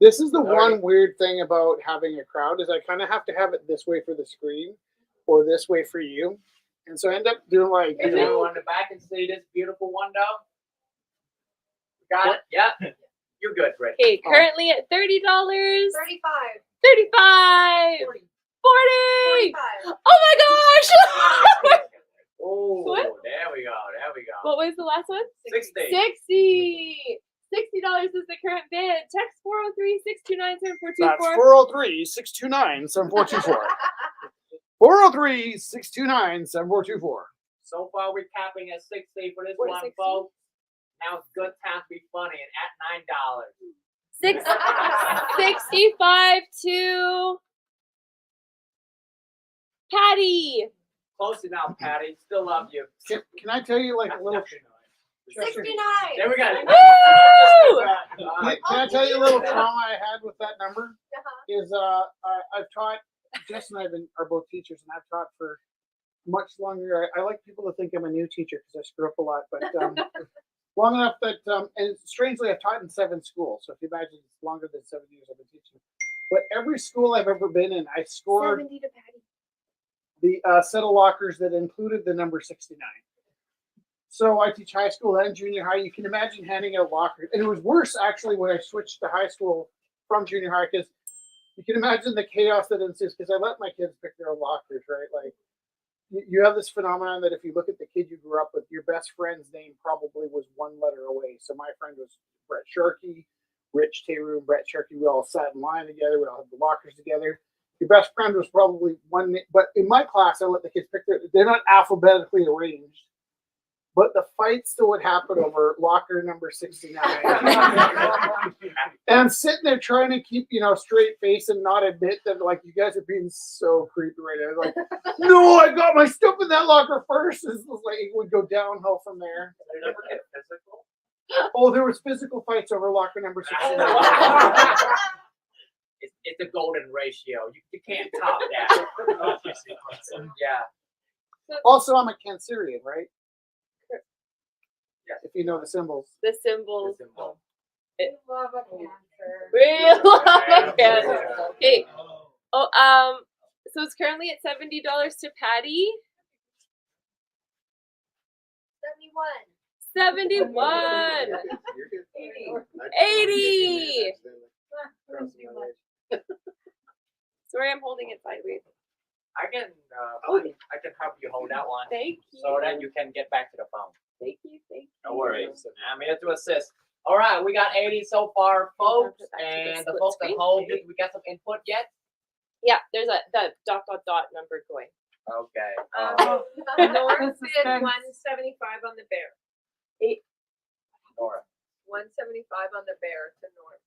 This is the one weird thing about having a crowd is I kind of have to have it this way for the screen or this way for you. And so I end up doing like, Is anyone in the back can see this beautiful window? Got it? Yeah. You're good, Rick. Okay, currently at $30. 35. 35. 40. 40. 45. Oh my gosh. Oh, What? there we go. There we go. What was the last one? 60. 60. $60 is the current bid. Text 403-629-7424. that's 403-629-7424. 403-629-7424. So far, we're capping at 60 for this What is one, 60? folks. Now it's good time to be funny and at $9. 65 to Patty. Close enough, Patty. Still love you. Can I tell you like a little? 69. There we go. Woo! Can I tell you a little trauma I had with that number? Uh-huh. Is I've taught. Jess and I are both teachers, and I've taught for much longer. I like people to think I'm a new teacher because I screw up a lot, but long enough that and strangely I've taught in 7 schools. So if you imagine, it's longer than 7 years I've been teaching. But every school I've ever been in, I scored 70 to Patty. the set of lockers that included the number 69. So I teach high school and junior high. You can imagine handing out lockers. And it was worse actually when I switched to high school from junior high because you can imagine the chaos that ensues because I let my kids pick their own lockers, right? Like you have this phenomenon that if you look at the kid you grew up with, your best friend's name probably was 1 letter away. So my friend was Brett Sharkey, Rich Teru, and Brett Sharkey. We all sat in line together. We all had the lockers together. Your best friend was probably one name, but in my class, I let the kids pick they're not alphabetically arranged. But the fights that would happen over locker number 69. And I'm sitting there trying to keep, straight face and not admit that, like, you guys are being so creepy right now. Like, no, I got my stuff in that locker first. It's like it would go downhill from there. They never get physical. Oh, there was physical fights over locker number 69. It's a golden ratio. You can't top that. Yeah. Also, I'm a Cancerian, right? Yeah. If you know the symbols. The symbols. Symbol. Love a cancer. Real cancer. Okay. Oh, so it's currently at $70 to Patty. 71. 71. 80. Sorry, I'm holding it sideways. I can help you hold that one Thank you. so that you can get back to the phone. Thank you. Thank you. No worries. I'm here to assist. All right, we got 80 so far, folks. Back to the And the split folks at screen. home, did we got some input yet? Yeah, there's the dot number going. Okay. Norm bid 175 on the bear. Nora. 175 on the bear to Norm.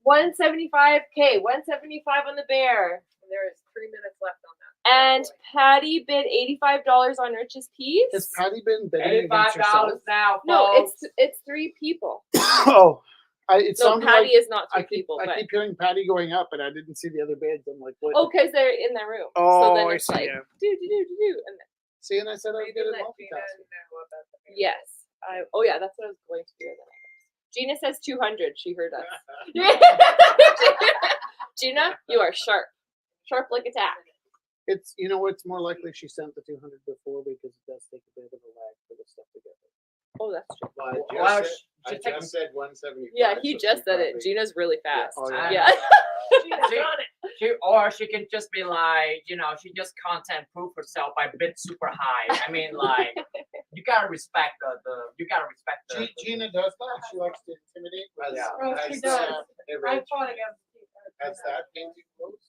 175. Okay, 175 on the bear. And there is 3 minutes left on that. And Patty bid $85 on Rich's piece. Has Patty been bidding against $85 herself? now, folks. No, it's 3 people. Oh, it No, sounded Patty like is not 3 I keep people, but hearing Patty going up, and I didn't see the other bids. I'm like, what? oh, because they're in their room. Oh, so then I it's see, like yeah. do, and then, See, and I said I was Maybe good at let Gina multitasking. know about the bear. yes. Oh yeah, that's what I was going to do. And then I guess. Gina says 200. She heard us. Gina, you are sharp. Sharp like a tack. It's it's more likely she sent the 200 before because it does take a bit of a lag for the stuff to get there. Oh, that's true. Well, I Well, just said, I she's taking- just said 175. Yeah, he so just she said it. probably- Gina's really fast. Oh, yeah. Yeah. Gina's She- on it. She can just be like, she just content proof herself by bid super high. I mean, like, you gotta respect you gotta respect the. Gina does that. She likes to intimidate. Has- Yeah. Oh, has she that- does. hey, I Rich, fought against. has that painting closed?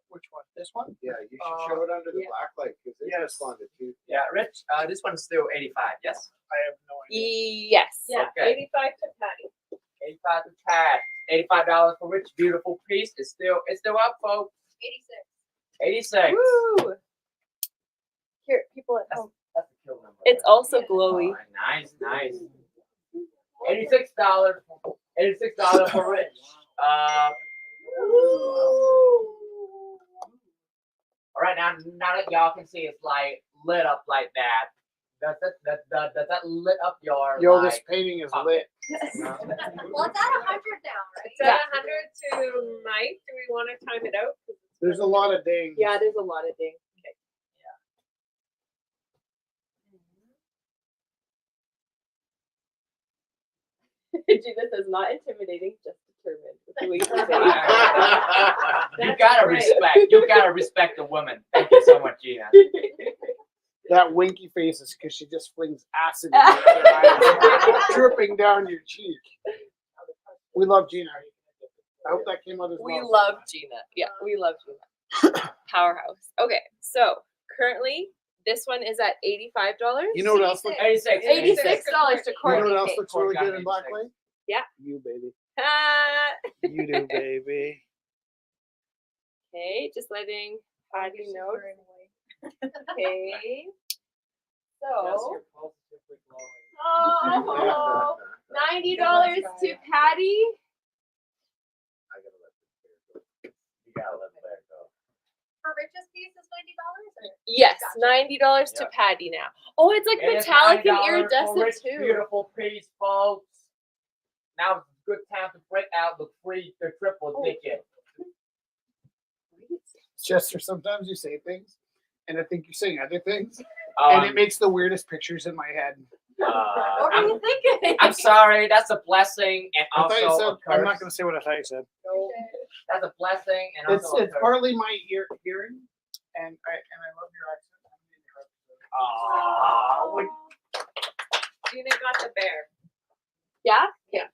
Which one? This one? Yeah, you should show it under the yeah. black light because they Yes. responded too. Yeah, Rich. This one's still 85. Yes. I have no idea. Yes. Yeah, Okay. 85 to Patty. 85 to Pat. $85 for Rich. Beautiful piece. It's still up, folks. 86. 86. Woo! Here, people at That's, home. that's the kill number. It's also glowy. Alright, nice. $86. $86 for Rich. All right, now that y'all can see, it's like lit up like that. Does that lit up your? Yo, like, this painting is pocket? lit. Well, it's at 100 now, right? It's at 100 to Mike. Do we want to time it out? There's a lot of dings. Yeah, there's a lot of dings. Gina says not intimidating, just determined. With the way you say it. You That's gotta right. respect. You gotta respect the woman. Thank you so much, Gina. That winky face is because she just flings acid in your eyes, dripping down your cheek. We love Gina. I hope that came out as We well. love Gina. Yeah, we love Gina. Powerhouse. Okay, so currently this one is at $85. You know what else looks? 86. $86 to You know Courtney what else Kate. looks really good in black light? Yeah. You baby. Ah. You do, baby. Okay, just letting Patty know. Okay. So, oh, $90 to Patty. I gotta let this bear go. You gotta let the bear go. For Rich's piece is $90 or? Yes, Gotcha. $90 to Yep. Patty now. Oh, it's like It is metallic and $9 for iridescent Rich, too. Beautiful piece, folks. Now it's a good time to break out the triple ticket. Chester, sometimes you say things, and I think you're saying other things, and it makes the weirdest pictures in my head. What are you thinking? I'm sorry, that's a blessing and I thought you also said. a curse. I'm not going to say what I thought you said. That's a blessing and It's also it's a curse. partly my hearing, and I love your accent. Gina got the bear. Yeah? Yeah.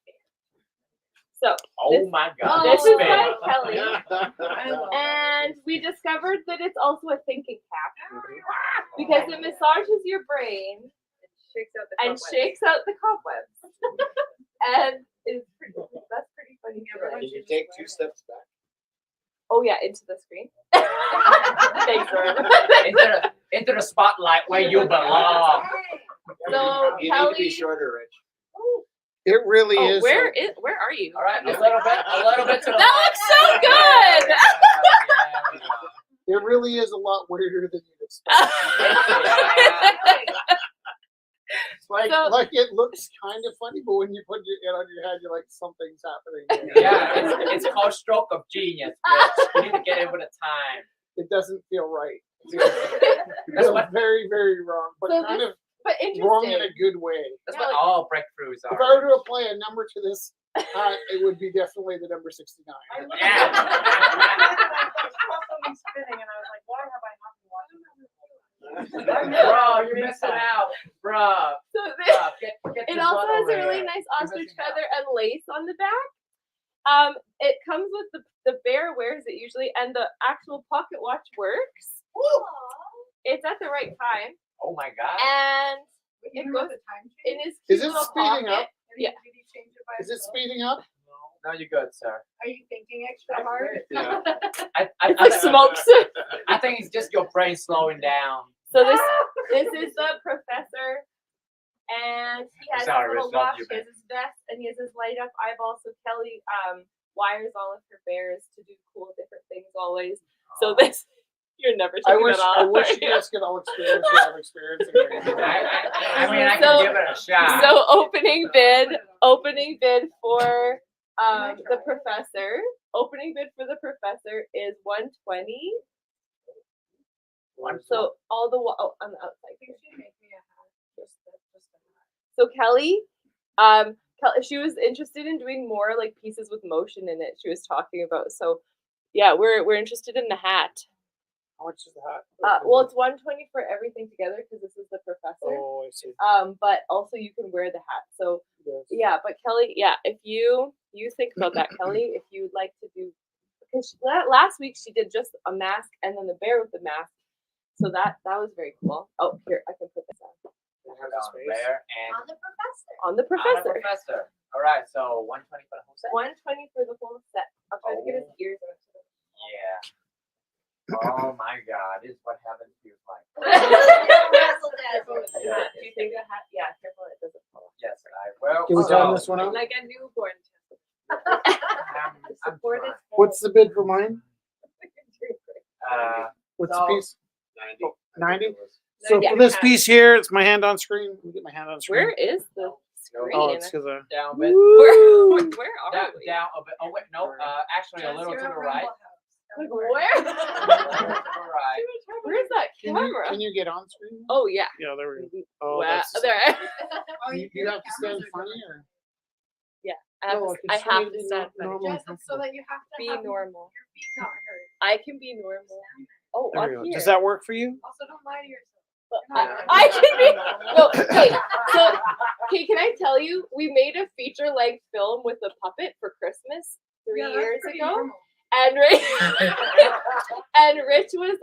So, Oh this- my god. this this is man. by Kelly. I love And we discovered that it's also a thinking cap because it massages your brain it. Shakes out the and cobwebs. shakes out the cobwebs. And it's pretty, that's pretty funny. Everyone Did you should take just 2 wear it. steps back? Oh yeah, into the screen. Thanks, Lauren. into the spotlight where you belong. So You need to Kelly, be shorter, Rich. It really oh, is. where are you? All right, a little bit to the That looks so good. It really is a lot weirder than you'd expect. Like, So- like it looks kind of funny, but when you put your head on your head, you're like, something's happening. here. Yeah, it's called stroke of genius. Rich. You need to get in with the time. It doesn't feel right. That's It's what very, very wrong, but So kind of But wrong in interesting. a good way. that's Yeah, what like- all breakthroughs If I were are. to apply a number to this, it would be definitely the number 69. I looked Yeah. at it and I saw something spinning and I was like, why have I not been watching this? Bro, you're missing out. Bro, So this, get it your also butt has over a really here. nice You're ostrich missing out. feather and lace on the back. It comes with the bear wears it usually, and the actual pocket watch works. It's at the right time, Oh my god. and You it know goes the time in change? his Is cute it little speeding pocket. up? Yeah. Did he change it by Is it himself? speeding up? No, you're good, sir. Are you thinking extra hard? Yeah. It's like smokes. I think it's just your brain slowing down. So this is the professor, and he has Sorry, his little Rich, love watch, you, he has his vest, and he has his light up eyeball. So Kelly wires all of her bears to do cool different things always. So this you're never I taking wish it off. I wish are you you? guys could all experience what I'm experiencing right now. I mean, I So- can give it a shot. So opening bid for the professor. Opening bid for the professor is $120. So all the on the outside. I think she'd make me a hat. Just a hat. So Kelly, she was interested in doing more like pieces with motion in it. She was talking about. So yeah, we're interested in the hat. How much is that? Well, it's $120 for everything together because this is the professor. Oh, I see. But also you can wear the hat. So Yes. yeah, but Kelly, yeah, if you think about that, Kelly, if you'd like to do, because last week she did just a mask and then the bear with the mask. So that was very cool. Oh, here I can put this on. Down there and On the professor. On the on the professor. professor. All right, so 120 for the whole set. 120 for the whole set. I'll try to get his ears. Yeah. Oh my God, this is what heaven feels like. Razzle dazzle. Yeah. Do you think the hat? Yeah, careful it doesn't fall. Yes, I will. Can we So, time this one out? Like a newborn. I'm Support trying. is What's the bid for mine? What's So- the piece? 90. 90? So Yeah. for this piece here, it's my hand on screen. Let me get my hand on screen. Where is the screen? Oh, it's because down a bit. Where are Down, we? down a bit. Oh wait, no. Actually, a little to the right. Like A little where? to the right. Where's that can you, camera? can you get on screen? Oh yeah. Yeah, there we go. Oh, Wow. that's There. you have to stand funny or? I have No, to, it's I just have need to be stand nor- funny. normal. So that you have to Be have normal. your feet not hurt. I can be normal. Oh, There on we go. here. Does that work for you? Also, don't lie to yourself. I can be no. Okay, so can I tell you? We made a feature-length film with a puppet for Christmas 3 years ago, and Rich was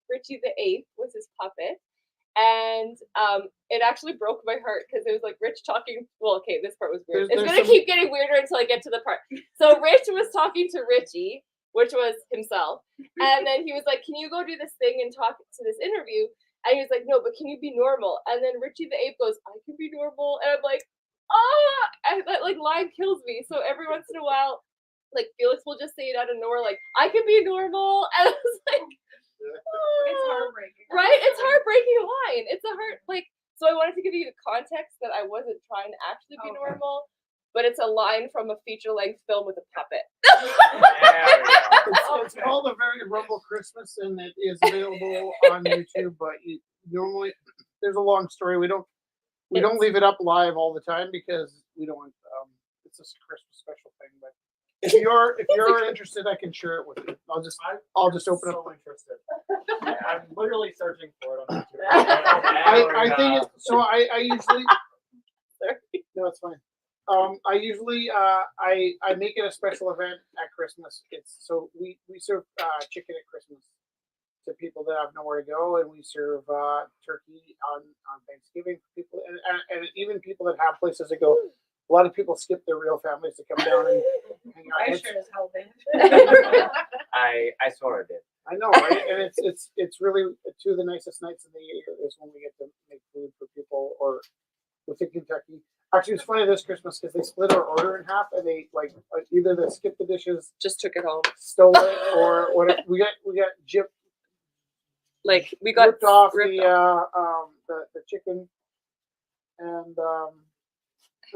Richie the Eighth was his puppet, and it actually broke my heart because it was like Rich talking. Well, okay, this part was weird. There's It's gonna some- keep getting weirder until I get to the part. So Rich was talking to Richie, which was himself, and then he was like, "Can you go do this thing and talk to this interview?" And he was like, "No, but can you be normal?" And then Richie the Ape goes, "I can be normal," and I'm like, "Ah!" And that like line kills me. So every once in a while, like Felix will just say it out of nowhere, like, "I can be normal," and I was like, It's "Ah." heartbreaking. Right? It's heartbreaking line. It's a heart like. So I wanted to give you the context that I wasn't trying to actually be normal, but it's a line from a feature-length film with a puppet. It's called A Very Rumble Christmas, and it is available on YouTube. But normally, there's a long story. We don't leave it up live all the time because we don't want. It's just a Christmas special thing. But if you're interested, I can share it with you. I'll just open up. So interested. I'm literally searching for it on YouTube. I think it's, so. I usually. Sorry. No, it's fine. I usually I make it a special event at Christmas. It's so we serve chicken at Christmas to people that have nowhere to go, and we serve turkey on Thanksgiving for people, and even people that have places to go. A lot of people skip their real families to come down and hang out. I It's- sure as hell did. I sort of did. I know, right? And it's really two of the nicest nights of the year is when we get to make food for people or within Kentucky. Actually, it's funny this Christmas because they split our order in half and they like either they skipped the dishes, Just took it home. stole it, or whatever. We got gypped, Like we got ripped off ripped the chicken. And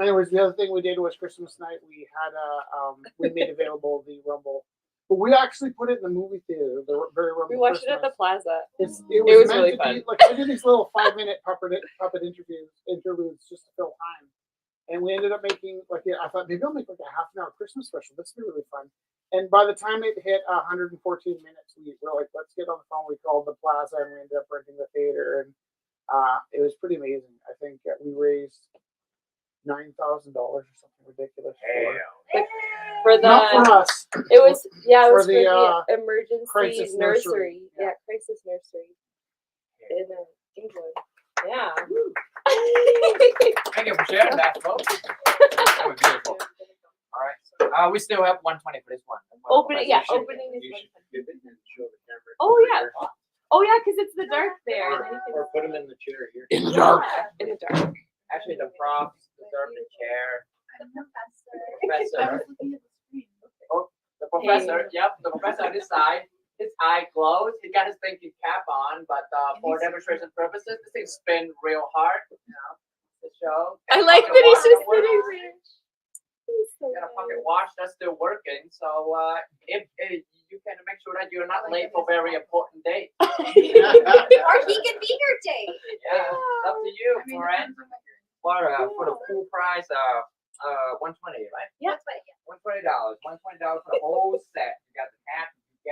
anyways, the other thing we did was Christmas night we had we made available the Rumble, but we actually put it in the movie theater. The Very Rumble. We watched it at Christmas. the plaza. It was was meant really to fun. be like I did these little 5-minute puppet interludes just to fill time, and we ended up making I thought maybe I'll make like a half an hour Christmas special. This would be really fun. And by the time it hit 114 minutes, we were like, let's get on the phone. We called the plaza and we ended up renting the theater, and it was pretty amazing. I think we raised $9,000 or something ridiculous For the not for us. it was it for was the, for the emergency crisis nursery. nursery. Yeah, crisis nursery in England. Yeah. Thank you for sharing that, folks. That was beautiful. All right. We still have 120 for this one. Opening, yeah, You should- opening is You fun. should give it and show the camera. Oh, yeah. Oh yeah, because it's the dark there. and then you can- Or put them in the chair here. In the dark. In the dark. Actually, the props deserve the chair. I'm the professor. Professor. The professor, yep, the professor on this side, his eye closed, he got his thinking cap on, but for demonstration purposes, this thing spin real hard, to show. I Got a like pocket that he's watch just that works. sitting there. He's so Got a pocket nice. watch that's still working, so if you can make sure that you're not late for very important dates. Or he can be your date. Yeah, up to you, friend. for the full price, $120, right? Yeah. $120. $120 for the whole set. You got the hat, you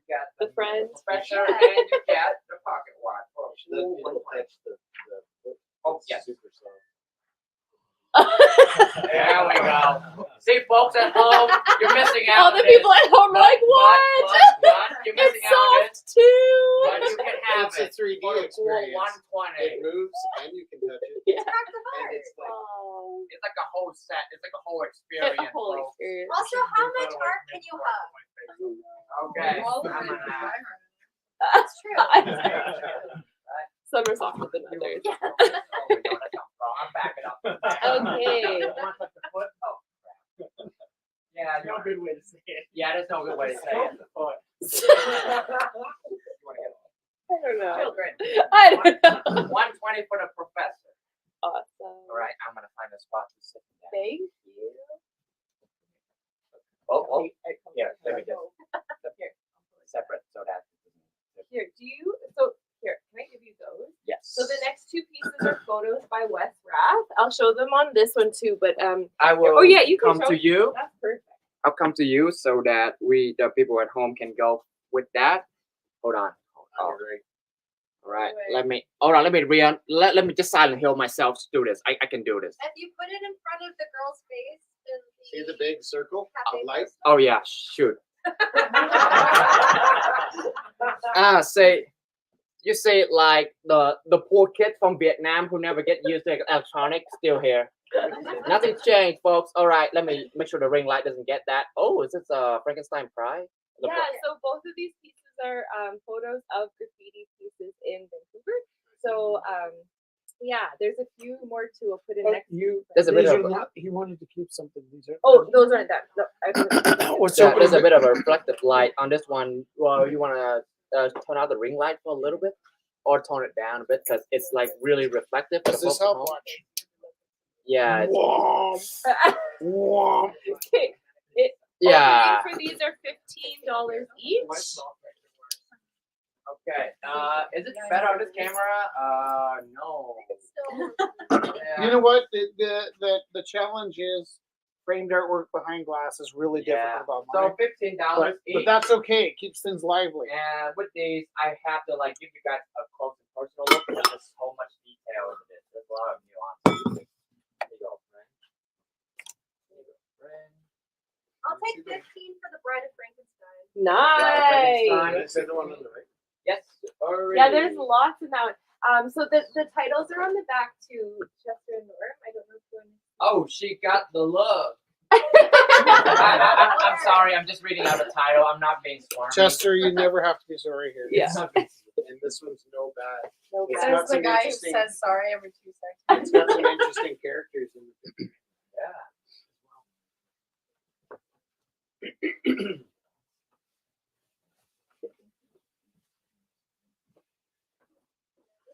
got The friends. professor, and you got the pocket watch for a full $120. Oh, yes. Super soft. There we go. See, folks at home, you're missing out. All the people at home are like, what? But you're missing It's out on it. soft too. But you can have It's a it 3D for a cool experience. 120. It moves and you can touch it. Yeah. And it's like Oh, It's like a whole set. It's like a whole it's experience. a whole folks. experience. Also, how much art can you hug? Okay. All of I'm it. gonna- That's true. Some are softer than others. Oh, we don't. That's not wrong. I'm backing up. Okay. You wanna touch the foot? Oh, crap. Yeah, No good way to say it. yeah, there's no good way to say it. The foot. You wanna get I don't know. Children. I don't know. 120 for the professor. Awesome. All right, I'm gonna find a spot to sit down. Thank you. Oh, yeah, there we go. Separate, so that. Here, here, can I give you those? Yes. So the next two pieces are photos by Wes Rath. I'll show them on this one too, but I will. oh yeah, you can come show. to you. That's perfect. I'll come to you so that the people at home can go with that. Hold on. All right. Let me let me just silent heal myself to do this. I can do this. If you put it in front of the girl's face in See the big circle cafe of light? poster, Oh yeah, shoot. You say it like the poor kid from Vietnam who never get used to electronics still here. Nothing's changed, folks. All right, let me make sure the ring light doesn't get that. Oh, is this Frankenstein Pride? Yeah, so both of these pieces are photos of graffiti pieces in Vancouver. So yeah, there's a few more too. I'll put in next. There's a bit of he wanted to keep something. These are. Oh, those aren't that. No, I didn't- What's yeah, up? there's a bit of a reflective light on this one. Well, you wanna turn out the ring light for a little bit, or tone it down a bit because it's like really reflective. for the Does this folks at help? home. Watch. Yeah. It's, Womp. Okay. yeah. For these are $15 each. Okay. Is it better on this camera? No. it's still. You know what? The challenge is framed artwork behind glass is really Yeah. difficult So online. $15 But each. that's okay. It keeps things lively. And with these, I have to like give you guys a close and personal look because there's so much detail in this. There's a lot of nuance. There you go, friend. There you go, friend. I'll take 15 for the Bride of Frankenstein. Nice. Is the one on the right? Yes. Yeah, there's lots in that one. So the titles are on the back too. Chester and Norm. I don't know if you want to. Oh, she got the look. I'm sorry. I'm just reading out the title. I'm not being swarmy. Chester, you never have to be sorry here. Yeah. And this one's no bad. No It's bad. got That's the some guy who interesting- says sorry every 2 seconds. It's got some interesting characters in it. Yeah.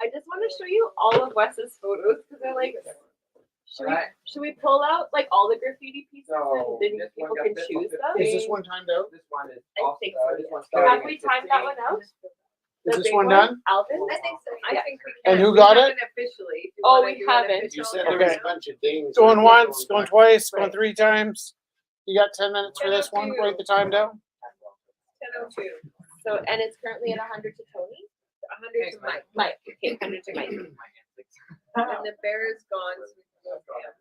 I just want to show you all of Wes's photos because they're like. Should we pull out like all the graffiti pieces So, and then this one people got can this choose one them? Is this one timed out? This one is. I off, think so, this yeah. one's Have starting we at timed that 15. one out? Is The this big one done? Alvin? I think so. I Yeah. think we And can. who We got it? haven't officially. Do you Oh, wanna we do an haven't. official You said or there was Okay. a bunch of dings. Going right? once, going twice, going Right. 3 times. You got 10 minutes for this one. Write the time down. 10:02. So and it's currently at 100 to Tony. 100 to Mike. Mike. Okay, 100 to Mike. And the bear is gone. So we can go down.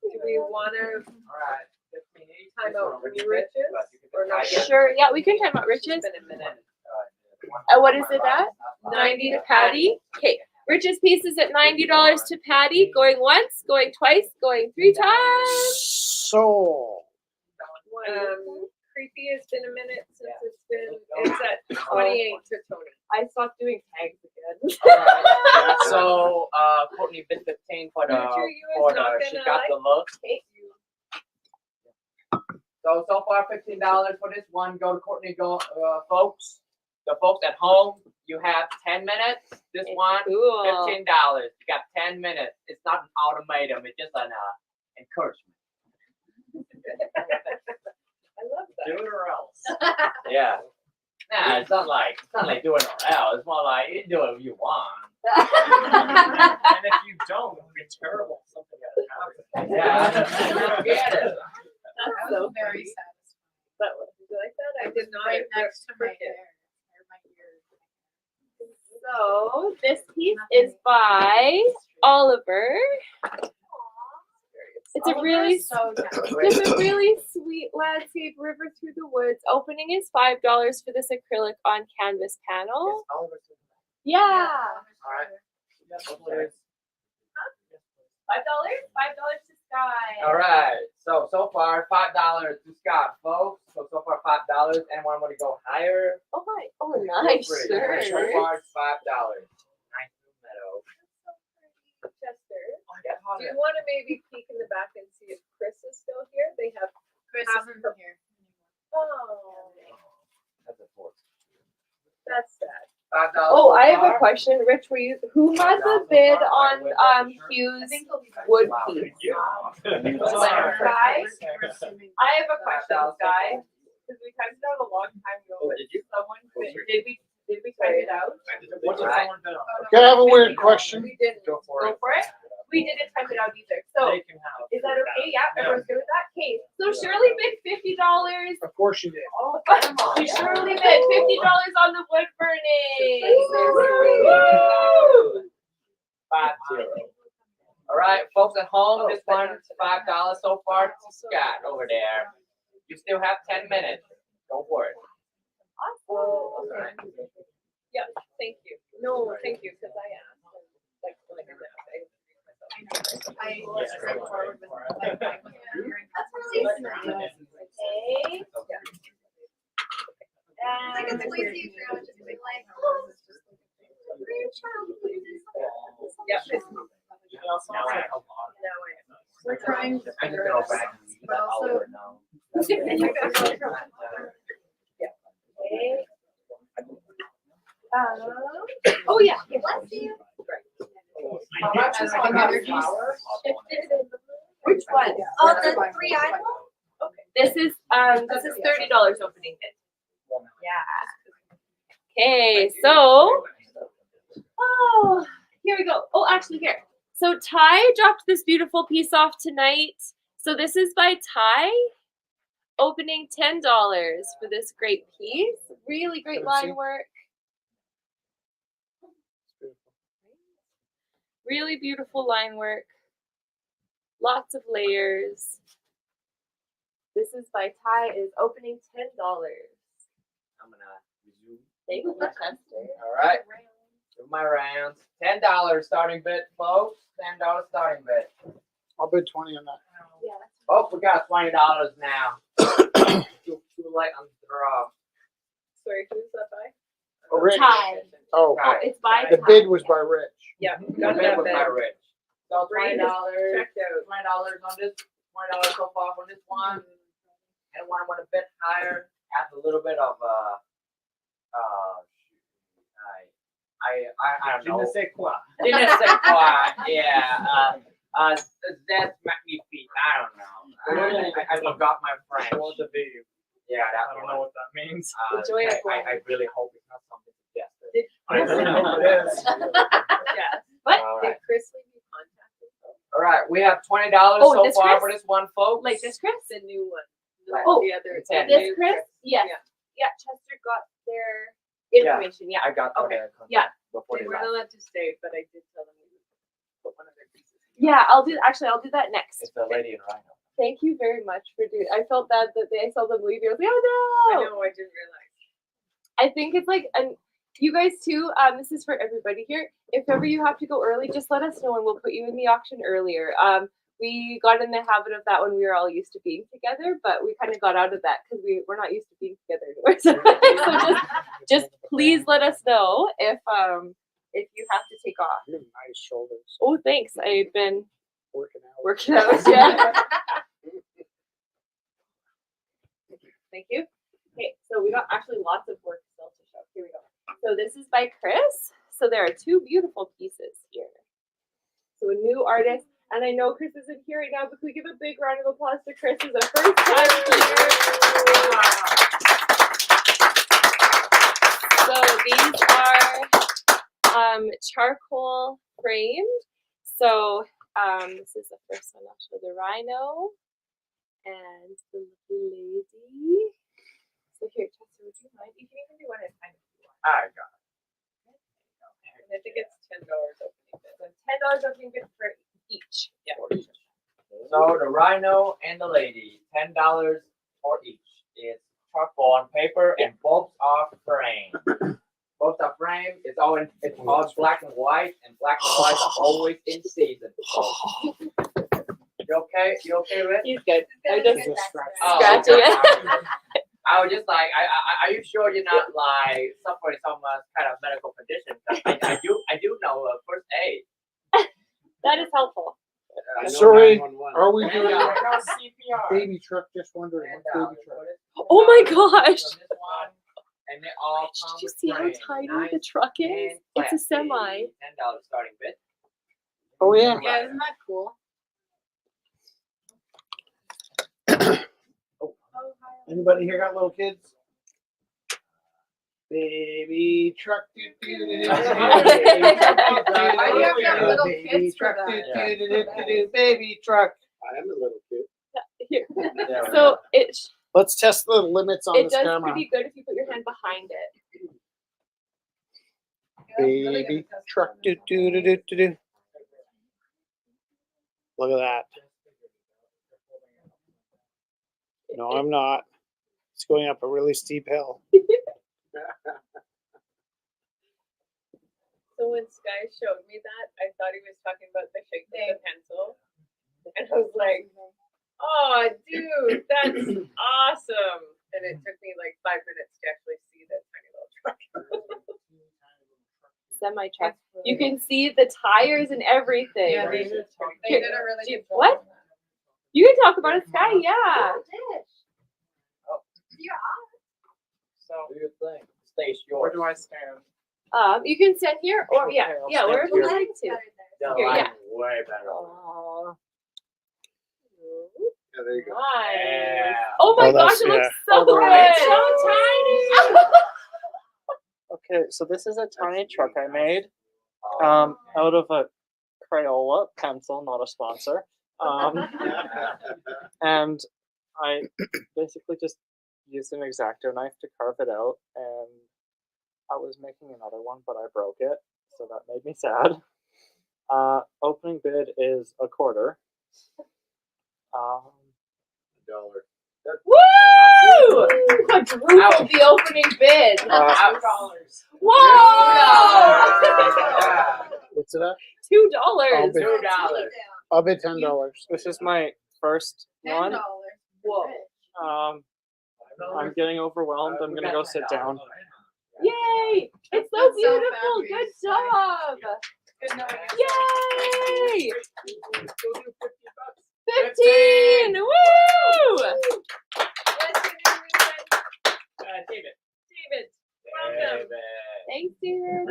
Do we want to All right. 15 each. time This one out will be Riches good, but you can or not decide yet? yet. Sure. Yeah, we can time out Riches. It's been a minute. What is it at? 90 to Patty. Okay. Rich's piece is at $90 to Patty. Going once, going twice, going 3 times. So, Creepy, it's been a minute since it's at 28 to Tony. I stopped doing tags again. Alright, so Courtney bid 15 for the Future you is not she gonna got like the look. So far $15 for this one. Go to Courtney, folks. The folks at home, you have 10 minutes. This one, Cool. $15. You got 10 minutes. It's not an ultimatum. It's just an encouragement. I love that. Do it or else. Yeah. Nah, it's not like doing it or else. It's more like you do it if you want. And if you don't, it'll be terrible. Something gotta happen. Yeah. Get it. That's so very satisfying. But did you like that? I did not. Right next to my hair. My ear. So this piece is by Oliver. It's a really It's a really sweet landscape river through the woods. Opening is $5 for this acrylic on canvas panel. It's Oliver. Yeah. All right. $5? $5 to Sky. All right. So far $5 to Scott, folks. So far $5. Anyone want to go higher? Oh my, oh Feel nice free. shirt. So far it's $5. Nice meadow. Chester. Get Do you hotter. want to maybe peek in the back and see if Chris is still here? They have Chris half isn't her- here. Oh, That's a force. that's sad. $5. Oh, so I have a far. question. Rich, who had the bid on Hugh's wood Oh, piece? Guys? I have a question, Sky. Because we typed it out a long time ago. Oh, but did you? Someone did we type it out? What did someone bid on? Okay, I have a weird question. We didn't. Go for Go it. for it. We didn't type it out either. So They can have. is that okay? Yeah, Yeah. everyone's good with that. Okay. So Shirley bid $50. Of course you did. Oh, we Shirley bid $50 on the wood burning. Woo! 5-0. All right, folks at home, this one's $5 so far to Scott over there. You still have 10 minutes. Go for it. Oh, okay. Yeah, thank you. No, thank you, because I asked. Like, I was straightforward with like, I was hearing that's really Okay. It's like it's way easier to just be like, oh, it's just like a great child. Yeah. Now I have a lot. We're trying to I just figure go out, back and see but that also. Oliver now. Oh yeah. Bless you. How much is on that flower? Which one? Oh, the 3 items? This is $30 opening bid. Yeah. Okay, so here we go. Oh, actually here. So Ty dropped this beautiful piece off tonight. So this is by Ty. Opening $10 for this great piece. Really great Let me see. line work. Really beautiful line work. Lots of layers. This is by Ty. Is opening $10. I'm gonna resume. Thank you, Chester. All right. Do my rounds. $10 starting bid, folks. $10 starting bid. I'll bid 20 on that. Oh, we got $20 now. too late on the draw. Sorry, who's that by? Oh, Rich. Ty. Oh, Oh, it's by the Ty. bid was by Rich. Yeah, The got bid that was my bid. rich. So Brain $20. is checked out. $20 on this. $20 so far on this one. And one want a bit higher. Adds a little bit of I don't Je know. ne sais quoi. Je ne sais quoi. Yeah. That's magnifique. I don't know. I forgot my French. Show the video. Yeah, that I don't one. know what that means. Enjoyable. I really hope it's not something suggestive. I don't know what it is. Yeah. What? All Did right. Chris leave you contacted? All right. We have $20 Oh, so this far Chris? for this one, folks. Like this, Chris? The new one. Right. Oh, The other. the 10. the This new Chris? Yes. Yeah. Yeah, Chester got their Yeah. information. Yeah. I got Okay. their contact Yeah. before They they weren't left. allowed to stay, but I did tell them we would put one of their pieces. Yeah, I'll do that next. It's the lady in Rhino. Thank you very much for doing. I felt bad that I saw them leave. I was like, I oh no! know, I didn't realize. I think it's like, and you guys too. This is for everybody here. If ever you have to go early, just let us know and we'll put you in the auction earlier. We got in the habit of that when we were all used to being together, but we kind of got out of that because we're not used to being together anymore. So just please let us know if you have to take off. You have nice shoulders. Oh, thanks. I've been Working out. working out. Yeah. Thank you. Okay, so we got actually lots of work still to show. Here we go. So this is by Chris. So there are two beautiful pieces here. So a new artist, and I know Chris isn't here right now, but can we give a big round of applause to Chris? He's our first time here. So these are charcoal framed. So this is the first one. I'll show the rhino and the little lady. So here, Chester, would you mind? You can even do one at a time if you want. I got And I think it's $10 opening bid. So $10 opening bid for each. it. So the rhino and the lady, $10 for each. It's charcoal on paper and both are framed. Both are framed. It's all black and white, and black and white are always in season. You okay? You okay, Rick? He's good. I Gotta just get that scratch. square. scratching it. I was just like, are you sure you're not like suffering some kind of medical condition? 'Cause I do know first aid. That is helpful. I know Sorry, 911. are we And, doing CPR. baby truck? Just wondering And, what baby truck. Oh my gosh. From this one, and they all come Did you with see how frames. tiny Nice the truck is? and It's a classy. semi. $10 starting bid. Oh yeah. Yeah, isn't that cool? Anybody here got little kids? Baby truck. Why do you have to have little Baby kids for truck. that? Baby truck. I am a little kid. Here. Yeah, So it Let's test the limits on it this does camera. pretty good if you put your hand behind it. Yeah, it's really Baby good to test truck. on. Look at that. No, I'm not. It's going up a really steep hill. So when Sky showed me that, I thought he was talking about the shape of the pencil. And I was like, oh, dude, that's awesome. And it took me like 5 minutes to actually see that tiny little truck. Semi truck. You can see the tires and everything. Yeah, they did a really good job. What? on that. You can talk about it, Sky. Yeah. You're off. So do your thing. Stage Where yours. do I stand? You can stand here or yeah, Okay, I'll yeah, stand wherever here. you like to. The Here, line yeah. way better. Yeah, there you go. Nice. Yeah. Oh my Oh, gosh, that's- it looks yeah. so good. It's so tiny. Okay, so this is a tiny truck I made out of a Crayola pencil, not a sponsor. And I basically just used an X-Acto knife to carve it out, and I was making another one, but I broke it, so that made me sad. Opening bid is $0.25. $1. Woo! Quadrupled the opening bid. $2. Whoa! What's it at? $2. bid. $2. I'll bid $10. This is my first one. $10. Whoa. I'm getting overwhelmed. I'm gonna go sit down. Yay! It's so That's so beautiful. fabulous. Good job. Good knowing you. Yay! 15. Woo! What's your name, my friend? David. David. Welcome. Thanks, David.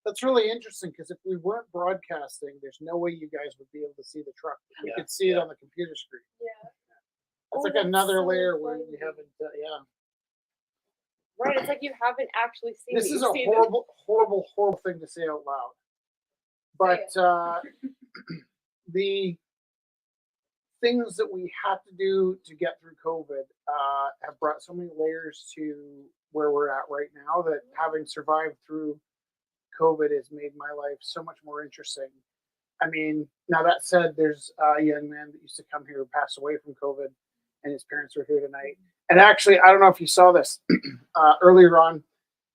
That's really interesting because if we weren't broadcasting, there's no way you guys would be able to see the truck. We Yeah, could see it on the computer screen. Yeah. It's Oh, like that's another so layer where we exciting. haven't. Yeah. Right, it's like you haven't actually seen This it. is You've a seen it. horrible, horrible, horrible thing to say out loud. But the things that we had to do to get through COVID have brought so many layers to where we're at right now that having survived through COVID has made my life so much more interesting. I mean, now that said, there's a young man that used to come here who passed away from COVID, and his parents are here tonight. And actually, I don't know if you saw this earlier on.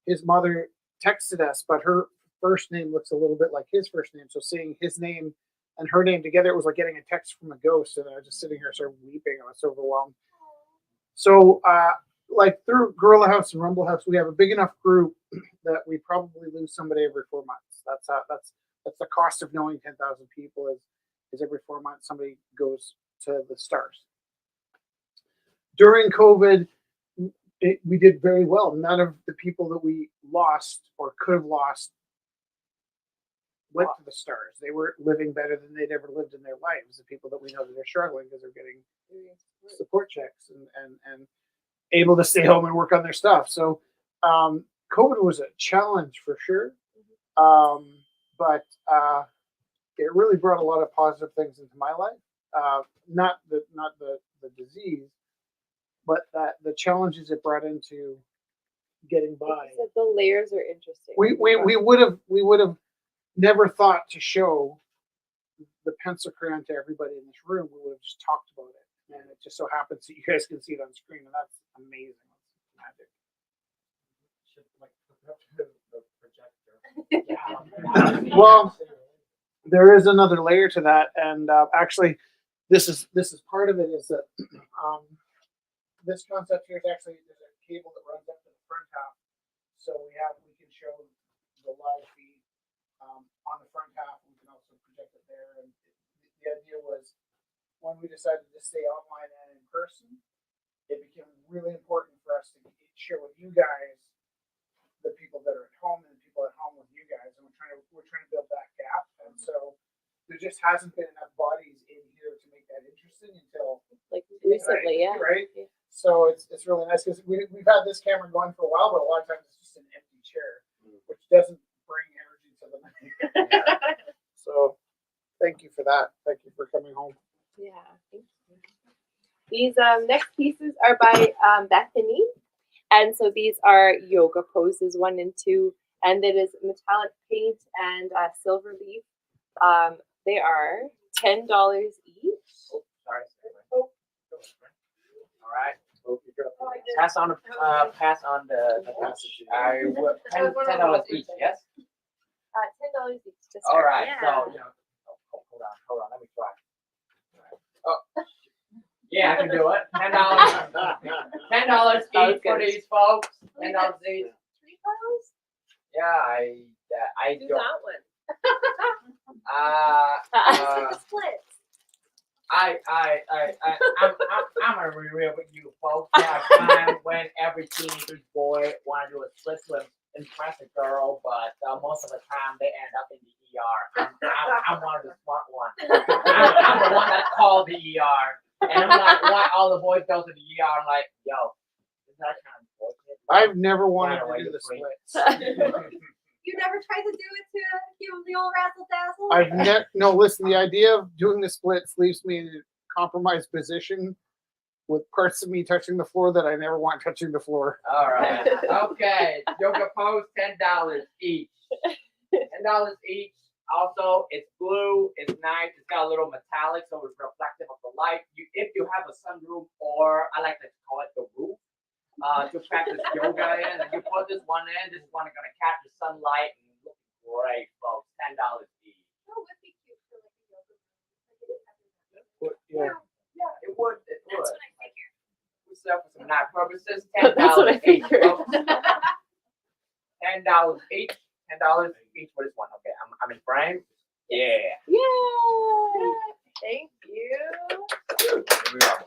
His mother texted us, but her first name looks a little bit like his first name. So seeing his name and her name together, it was like getting a text from a ghost. And I was just sitting here sort of weeping. I was so overwhelmed. So, like through Gorilla House and Rumble House, we have a big enough group that we probably lose somebody every 4 months. That's the cost of knowing 10,000 people is every 4 months somebody goes to the stars. During COVID, we did very well. None of the people that we lost or could have lost went to the stars. They were living better than they'd ever lived in their lives. The people that we know that are struggling because they're getting support checks and able to stay home and work on their stuff. So COVID was a challenge for sure. But it really brought a lot of positive things into my life. Not the disease, but that the challenges it brought into getting by. Like you said, the layers are interesting. We would have never thought to show the pencil crayon to everybody in this room. We would have just talked about it, and it just so happens that you guys can see it on screen, and that's amazing. That's magic. Should like hook up to the projector. Well, there is another layer to that, and actually, this is part of it. Is that this concept here is actually there's a cable that runs up to the front half, so we can show the live feed on the front half. We can also project it there, and the idea was when we decided to stay online and in person, it became really important for us to share with you guys the people that are at home and the people at home with you guys, and we're trying to build that gap. And so there just hasn't been enough bodies in here to make that interesting until Like recently, yeah. right. Yeah. So it's really nice because we've had this camera going for a while, but a lot of times it's just an empty chair, which doesn't bring energy to the night. So thank you for that. Thank you for coming home. Yeah, thank you. These next pieces are by Bethany. And so these are yoga poses 1 and 2. And it is metallic paint and silver leaf. They are $10 each. Sorry. All right. Pass on the passage. I will $10 each. Yes. $10 each. Just All right. Yeah. So hold on. Let me try. Oh. Yeah, I can do it. $10. $10 each for these folks. $10 each. $3? Yeah, I Do don't. that one. Split. I'm gonna be real with you folks. There are times when every teenage boy want to do a split to impress a girl, but most of the time they end up in the ER. I'm one of the smart ones. I'm the one that called the ER, and I'm like, why all the boys go to the ER? I'm like, yo, is that kind of bullshit? I've never wanted Right away, to do the the splits. You never tried to do it to give him the old razzle dazzle? no. Listen, the idea of doing the splits leaves me in a compromised position with parts of me touching the floor that I never want touching the floor. All right. Okay. Yoga pose, $10 each. $10 each. Also, it's blue. It's nice. It's got a little metallic, so it's reflective of the light. If you have a sunroof, or I like to call it the roof, to practice yoga in, and you put this one in. This one is gonna catch the sunlight and look great, folks. $10 each. Oh, would be cute for like a yoga. Yeah. Yeah, it would. It would. That's what I figured. We sell for some nice purposes. That's what I $10 each. figured. folks. $10 each. $10 each for this one. Okay, I'm in frame. Yeah. Yay! Thank you. Here we are.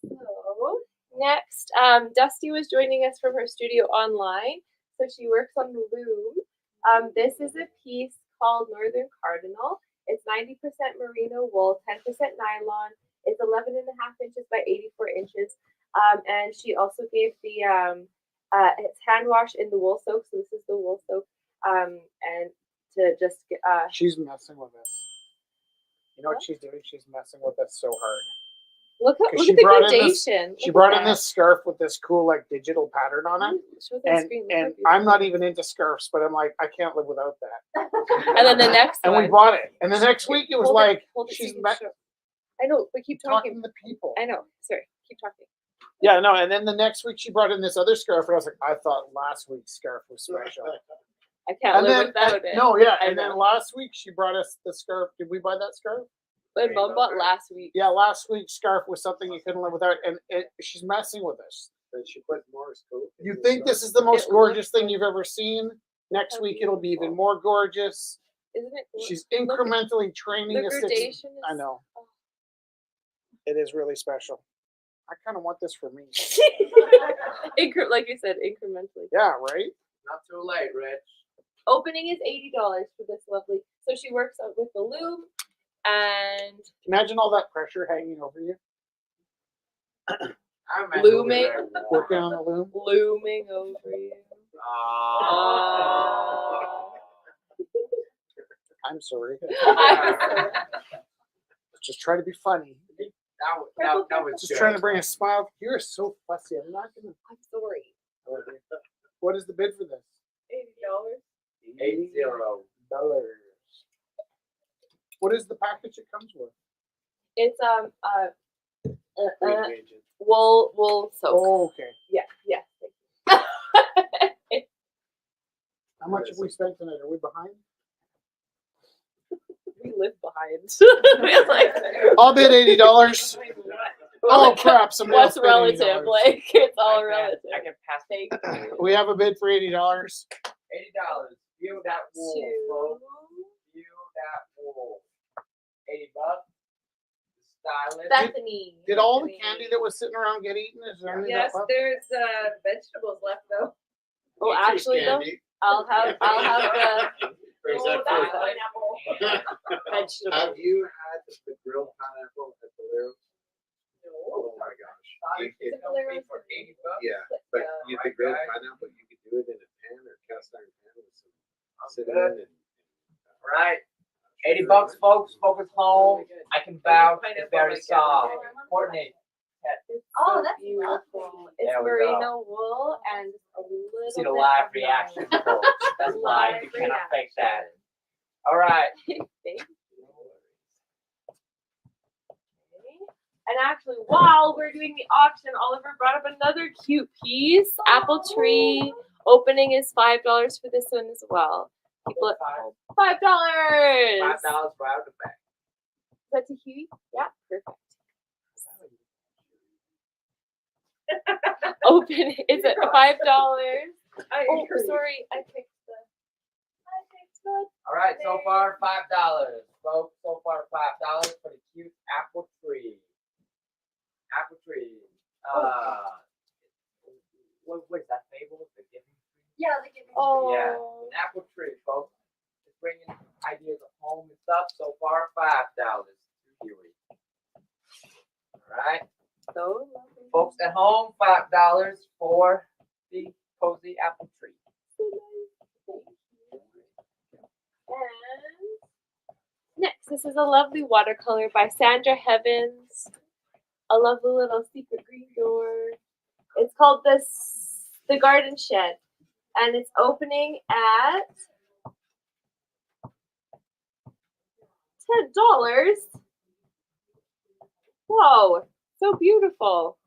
So next, Dusty was joining us from her studio online. So she works on the loom. This is a piece called Northern Cardinal. It's 90% merino wool, 10% nylon. It's 11.5 inches by 84 inches. And she also gave the it's hand wash in the wool soak. So this is the wool soak. And to just She's messing with us. You know what she's doing? She's messing with us so hard. look at 'Cause the gradation. She Look brought at in that. this scarf with this cool like digital pattern on it. Show the screen. Look how And beautiful I'm not it is. even into scarves, but I'm like, I can't live without that. And then the next And one. we bought it. And the next week it was Hold like hold so she's you can met, show. I know, but keep talking. talking to people. I know. Sorry, keep talking. Yeah, no, and then the next week she brought in this other scarf, and I was like, I thought last week's scarf was special. I can't And live then without it. no, yeah, I and then know. last week she brought us the scarf. Did we buy that scarf? But Mom bought last week. Yeah, last week's scarf was something you couldn't live without, and she's messing with us. And she put Morris coat. in You the think scarf. this is the most It gorgeous looks thing like- you've ever seen? Next How week it'll be even beautiful. more gorgeous. Isn't it? Cool? She's Look at incrementally training the us. gradation. Is, I know. Oh. It is really special. I kind of want this for me. Like you said, incrementally. Yeah, right? Not too late, Rich. Opening is $80 for this lovely. So she works out with the loom, and Imagine all that pressure hanging over you. I remember we Looming. were warm. Working on the loom. Looming over you. Oh. I'm sorry. I'm Just try to be funny. That was Just good. trying to bring a smile. You're so fussy. I'm not gonna. I'm sorry. What is the bid for this? $80. $80. What is the package it comes with? It's wool soap. Oh, okay. Yeah. How much have we spent tonight? Are we behind? We live behind. We're like, I'll bid $80. Oh crap! Somebody what's else bid relative? $80. Like it's all I relative. can pass Thank you. We have a bid for $80. $80. View that wool, folks. View that wool. $80. Style it. Bethany. Did all the candy that was sitting around get eaten? Is there any Yes, left? there's vegetables left though. Oh, actually though, I'll have the Or is that that's for- pineapple. vegetable. Have you had the grilled pineapple at Valero's? Oh my gosh. Is it Valero's? For $80. Yeah, but you the grilled guy. pineapple, you could do it in a pan or cast iron pan with some cinnamon good. and. Right. $80, folks. Focus home. I can vouch. It's very soft. Courtney. Oh, that's beautiful. It's There we go. merino wool and a little See the bit live of reaction, yarn. folks. That's live. You cannot fake that. All right. Thank you. And actually, while we're doing the auction, Oliver brought up another cute piece. Apple tree opening is $5 for this one as well. People at home. $5. $5 right out the back. Is that Tahiti? Yeah, perfect. Open is it $5? Oh, sorry, I picked one. All right, so far $5, folks. So far $5 for the cute apple tree. Apple tree. What is that fable? The giving tree. Yeah, they give me. Oh, Yeah, an apple tree, folks. Just bringing ideas of home and stuff. So far $5. Huey. All right, so lovely. folks at home, $5 for the cozy apple tree. And next, this is a lovely watercolor by Sandra Heavens. A lovely little secret green door. It's called the Garden Shed, and it's opening at $10. Whoa, so beautiful.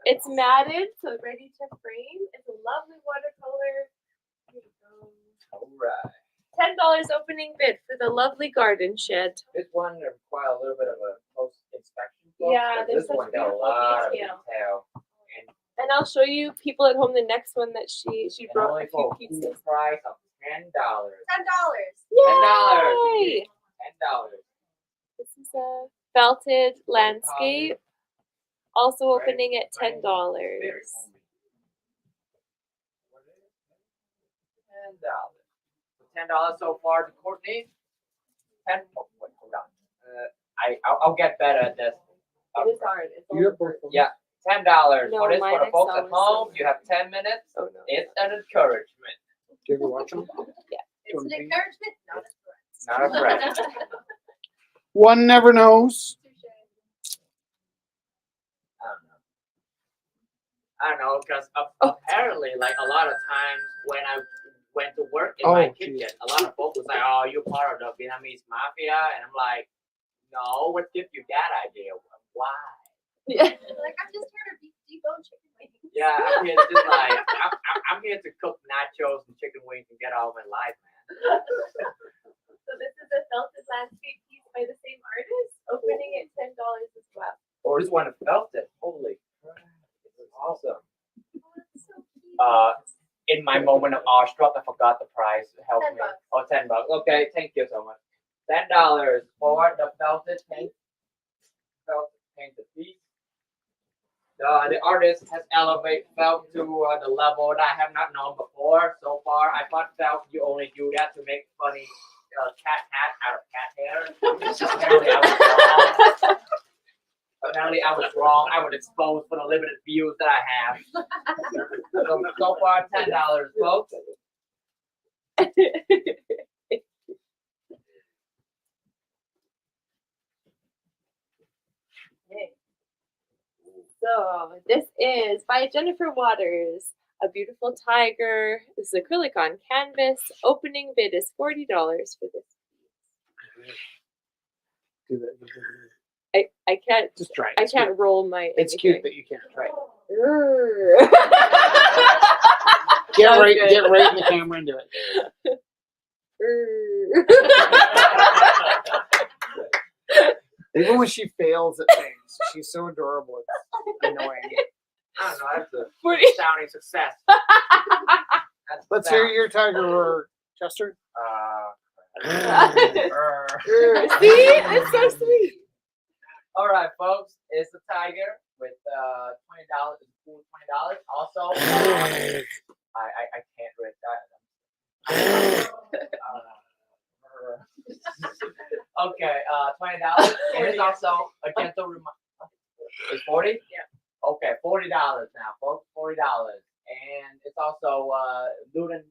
It's matted, so ready to frame. It's a lovely watercolor. Here you go. All right. $10 opening bid for the lovely garden shed. This one requires a little bit of a post inspection. folks, Yeah, 'cause there's this such one got a beautiful lot of detail. detail. And I'll show you people at home the next one that she And brought only a few for a pieces. price of $10. $10. Yay! $10. This is a felted landscape. Also Right, opening at right. $10. Very homey. What is it? $10. So $10 so far to Courtney. Oh, wait, hold on. I'll get better at this. It is hard. It's You all have both of them? Yeah, $10. No, For this mine for the folks Excel at is so home, you have 10 minutes. Oh no. It's an encouragement, Do you ever watch them? It's an encouragement, not a threat. not a threat. One never knows. I don't know, because apparently, like a lot of times when I went to work in my Oh, kitchen, geez. a lot of folks was like, "Oh, you're part of the Vietnamese mafia," and I'm like, "No, what gives you that idea? Why?" Yeah. Like, I'm just here to debone chicken wings. Yeah, I'm here to just like I'm here to cook nachos and chicken wings and get all my life, man. So this is a felted landscape piece by the same artist, opening at $10 as well. Or just want to felt it. Holy crap, this is awesome. Oh, that's so cute. In my moment of awestruck, I forgot the price. Help $10. me. Oh, $10. Okay, thank you so much. $10 for the felted painted piece. The artist has elevated felt to the level that I have not known before. So far, I thought felt you only do that to make funny cat hat out of cat hair. Apparently, I was wrong. But Melody, I was wrong. I was exposed for the limited views that I have. So far, $10, folks. So this is by Jennifer Waters, A Beautiful Tiger. This is acrylic on canvas. Opening bid is $40 for this. Do that. I can't Just try it. I It's can't cute. roll my. It's cute that you can't try it. Grrr. Get That was right, good. get right in the camera and do it. Even when she fails at things, she's so adorable. It's annoying. I don't know. That's a 40. sounding success. That's Let's sound. hear your tiger roar, Chester. See, it's so sweet. All right, folks. It's the tiger with $20. It's cool, $20. Also, I can't read that. Okay, $20. And it's also a gentle reminder. It's 40? Yeah. Okay, $40 now, folks. $40. And it's also lunar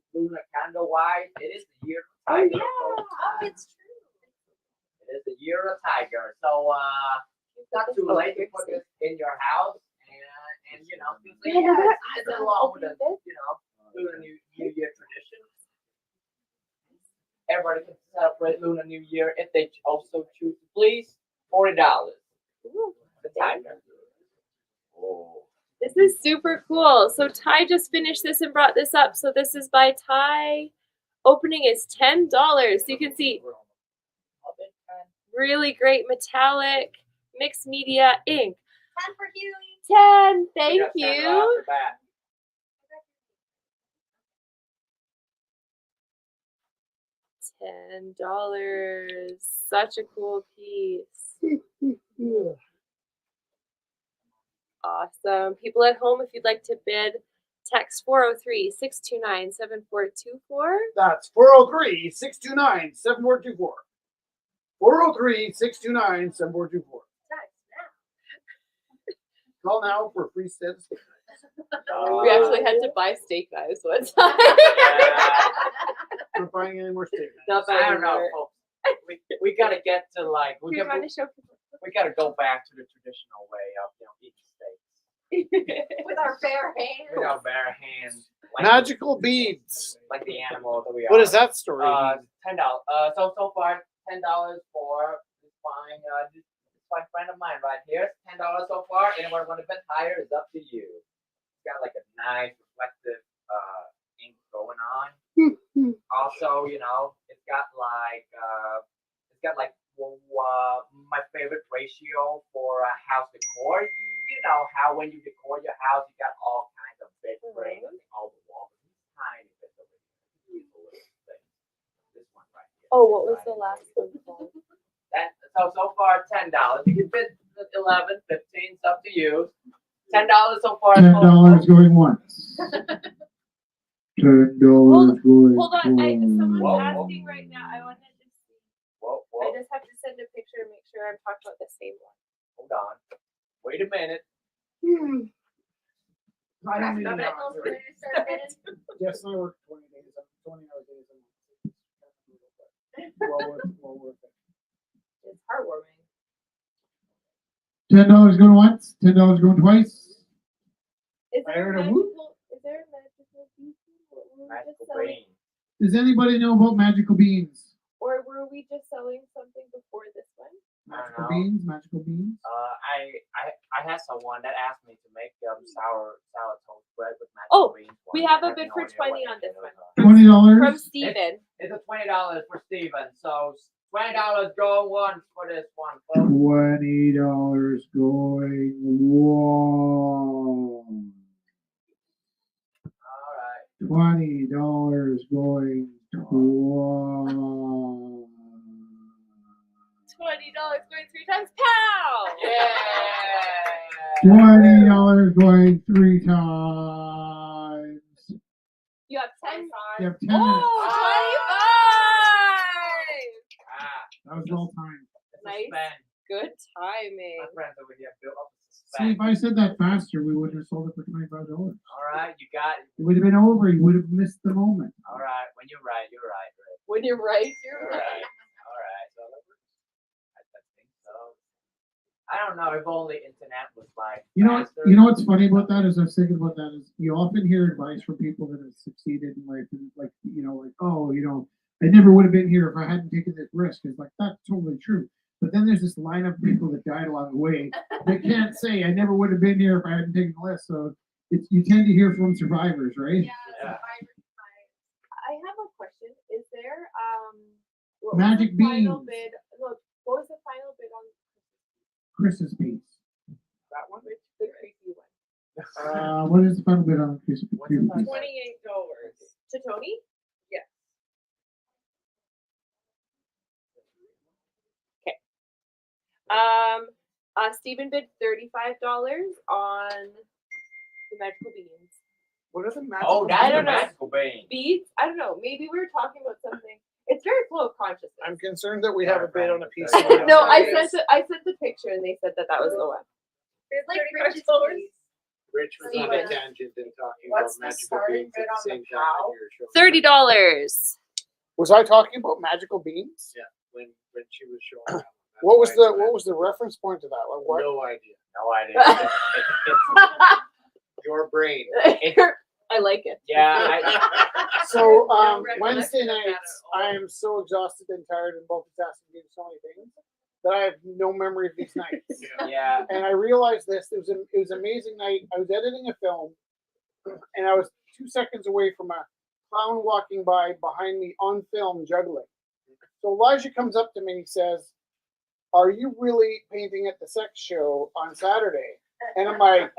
candle wise. It is the year of tiger. folks. Oh, it's true. It is the year of tiger. So it's not too late to put this in your house and you know, things like that. It's along with the Lunar New Year tradition. Everybody can celebrate Lunar New Year if they also choose to please. $40. The tiger. Oh. This is super cool. So Ty just finished this and brought this up. So this is by Ty. Opening is $10. So you can see really great metallic mixed media ink. 10 for Huey. 10. Thank We got $10 you. off the bat. $10. Such a cool piece. Awesome. People at home, if you'd like to bid, text 403-629-7424. That's 403-629-7424. 403-629-7424. Call now for free statistics. We actually had to buy steak knives one time. Not buying any more steak. Not I buying don't know, more. folks. We gotta get to like we You're trying to show people. gotta go back to the traditional way of eating steaks With our bare hands. with our bare hands. Magical beads. Like the animal that we are. What is that story? $10. So far $10 for this fine this fine friend of mine right here. $10 so far. Anyone want to bet higher? It's up to you. It's got like a nice reflective ink going on. Also, it's got like my favorite ratio for house decor. You know how when you decor your house, you got all kinds of big frames all the walls. Tiny bits of it. These little things. This one right here. Oh, what was the last one called? That so far $10. You can bid 11, 15. It's up to you. $10 so far. $10 going once. $10 going Hold on, someone's Whoa. asking right now. I want to just see. Whoa, I whoa, just have to send a picture and make sure I'm talking about the same one. hold on. Wait a minute. I don't need Stop an it. answer. Ready to start bidding? Yes, I work 20 hour days a month. Well worth it. It's heartwarming. $10 going once, $10 going twice. Is I there heard a a whoop. magical? Is there a magical bean? What were we Magical just selling? brain. Does anybody know about magical beans? Or were we just selling something before this one? Magical know. beans, magical beans. I had someone that asked me to make sour toast bread with magical Oh, beans. we once. have I a bid no for idea 20 what on this it one. was. From $20. Steven. It's a $20 for Steven. So $20 going once for this one, folks. $20 going once. All right. $20 going twice. $20 going 3 times. Pow! Yeah. $20 going 3 times. You have 10. You have 10 Oh, minutes. 25! Ah, That was well timed. it's a Nice. spend. Good timing. My friends over here built up a See, if suspense. I said that faster, we wouldn't have sold it for $25. All right, you got it. It would have been over. You would have missed the moment. All right, when you're right, you're right. Right. When you're right, You're you're right. right. All right. So I think so. I don't know if only internet was like. faster. You know what's funny about that is I was thinking about that is you often hear advice from people that have succeeded in life and like oh I never would have been here if I hadn't taken this risk. It's like that's totally true. But then there's this line of people that died along the way. They can't say I never would have been here if I hadn't taken the risk. So you tend to hear from survivors, right? Yeah. I have a question. Is there what Magic was the final beans. bid? Look, what was the final bid on Chris's piece. that one? The creepy one. What is the final bid on Chris's What's the piece? final- $28. To Tony? Yes. Stephen bid $35 on the magical beans. What are the magic? Oh, I that's the don't know. magical bean. Beads? I don't know. Maybe we were talking about something. It's very full of consciousness. I'm concerned that we have a bid on a piece. Sorry. No, I sent the picture and they said that was the one. It's like Rich's $35. piece. Rich was on a Steven. tangent and talking What's about the magical starting beans bid at the on the same time. cow? that you were showing $30. Was I talking about magical beans? Yeah, when she was showing that. That's What was why the it's what was the reference point to that? Like what? No idea. No idea. Your brain. I like it. Yeah. So No Wednesday recollection of that nights, at all. I am so exhausted and tired and multitasking doing so many things that I have no memory of these nights. Yeah. And I realized this. It was an amazing night. I was editing a film, and I was 2 seconds away from a clown walking by behind me on film juggling. So Elijah comes up to me and he says, "Are you really painting at the sex show on Saturday?" And I'm like,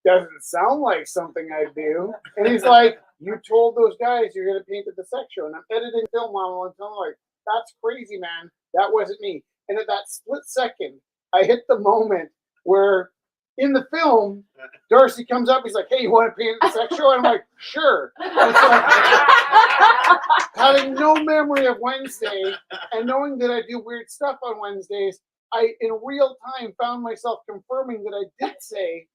"Doesn't sound like something I'd do." And he's like, "You told those guys you're gonna paint at the sex show," and I'm editing film on film like, "That's crazy, man. That wasn't me." And at that split second, I hit the moment where in the film, Darcy comes up, he's like, "Hey, you want to paint at the sex show?" And I'm like, "Sure." And so, having no memory of Wednesday and knowing that I do weird stuff on Wednesdays, I in real time found myself confirming that I did say.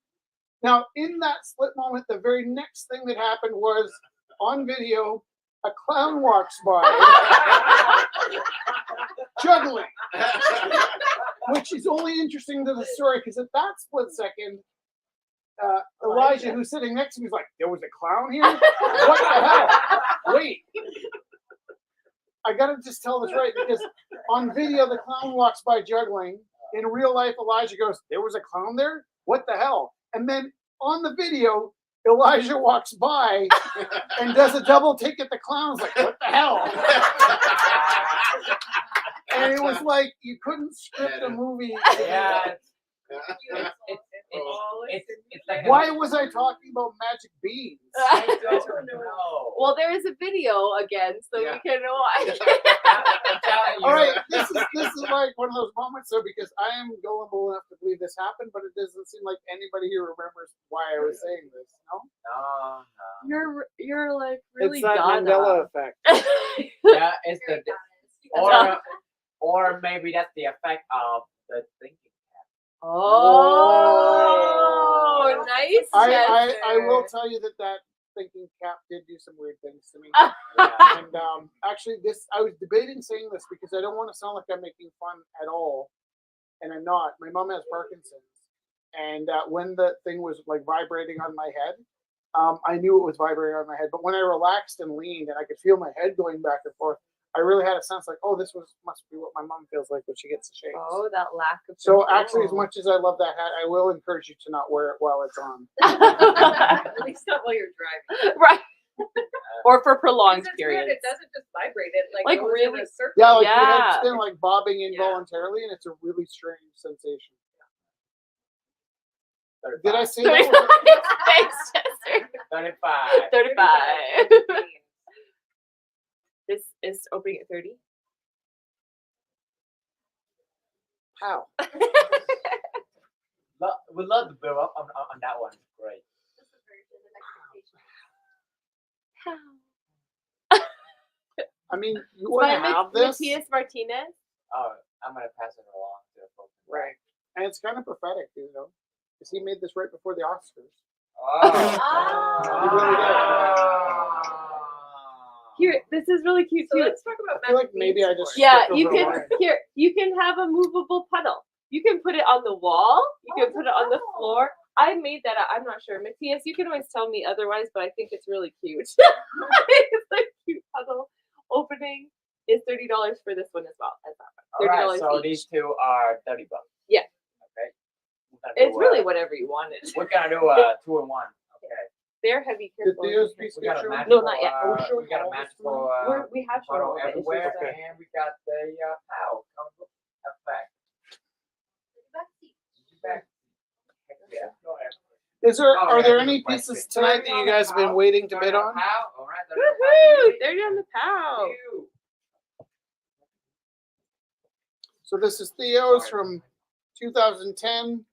Now, in that split moment, the very next thing that happened was on video, a clown walks by juggling, which is only interesting to the story because at that split second, Elijah, who's sitting next to me, is like, "There was a clown here? What the hell? Wait." I gotta just tell this right because on video, the clown walks by juggling. In real life, Elijah goes, "There was a clown there? What the hell?" And then on the video, Elijah walks by and does a double take at the clown. I was like, "What the hell?" And it was like you couldn't script a movie. Yeah. It's like Why was I talking about magic beans? I don't know. Well, there is a video again, so Yeah. you can watch. I'm telling you. All right, this is like one of those moments, though, because I am gullible enough to believe this happened, but it doesn't seem like anybody here remembers why I was saying this. No, No. You're like really it's that Dada. Mandela effect. Yeah, it's the or maybe that's the effect of the thinking cap. Oh, nice. I will Chester. tell you that thinking cap did do some weird things to me. Yeah. And actually, I was debating saying this because I don't want to sound like I'm making fun at all, and I'm not. My mom has Parkinson's, and when the thing was like vibrating on my head, I knew it was vibrating on my head. But when I relaxed and leaned, and I could feel my head going back and forth, I really had a sense like, oh, must be what my mom feels like when she gets the shakes. Oh, that lack of. So actually, as control. much as I love that hat, I will encourage you to not wear it while it's on. At least not while you're driving. right. Or for prolonged Because it's weird, periods. It doesn't just vibrate. It Like, goes in really- a circle. Yeah, like your Yeah. head spin like bobbing involuntarily, and it's a really strange sensation. Did I say that? 35. was- Thanks, Chester. 35. 35. This is opening at 30. How? We love the build up on that one. Great. This is very good. The next I mean, you want to By have this? Matthias Martinez. Oh, I'm gonna pass it along to the folks. Right. And it's kind of prophetic, you know, because he made this right before the Oscars. Here, this is really cute So too. let's talk about I feel like maybe I just Yeah, stepped you over the can line. here. You can have a movable puddle. You can put it on the wall. You can put it on the floor. I made that up. I'm not sure. Matthias, you can always tell me otherwise, but I think it's really cute. It's a cute puddle opening. Is $30 for this one as well as that one. Alright, $30 so each. these two are $30. Yeah. Okay. We're gonna It's do, really whatever you wanted. We're gonna do 2 in 1. Okay. They're heavy. Did Careful. Theo's piece We get got a shown? magical, No, not yet. Are we showing we got a all this magical We have shown photo all of it. It's everywhere, just, and we got the POW effect. Back. Yeah, go ahead. Is there? Oh, Are yeah, there this any is my pieces pick. tonight that you guys have been waiting to bid on? All right, Woohoo! They're doing the pow. So this is Theo's from 2010.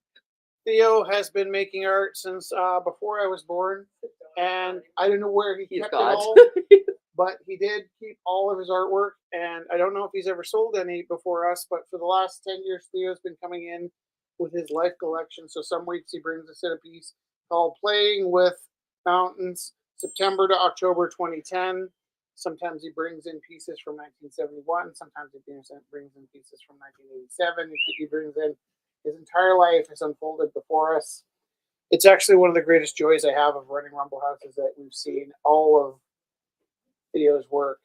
Theo has been making art since before I was born, and I don't know where he He's kept God. it all, but he did keep all of his artwork. And I don't know if he's ever sold any before us, but for the last 10 years, Theo's been coming in with his life collection. So some weeks he brings us in a piece called "Playing with Mountains," September to October 2010. Sometimes he brings in pieces from 1971. Sometimes he brings in pieces from 1987. He brings in his entire life has unfolded before us. It's actually one of the greatest joys I have of running Rumble House is that we've seen all of Theo's work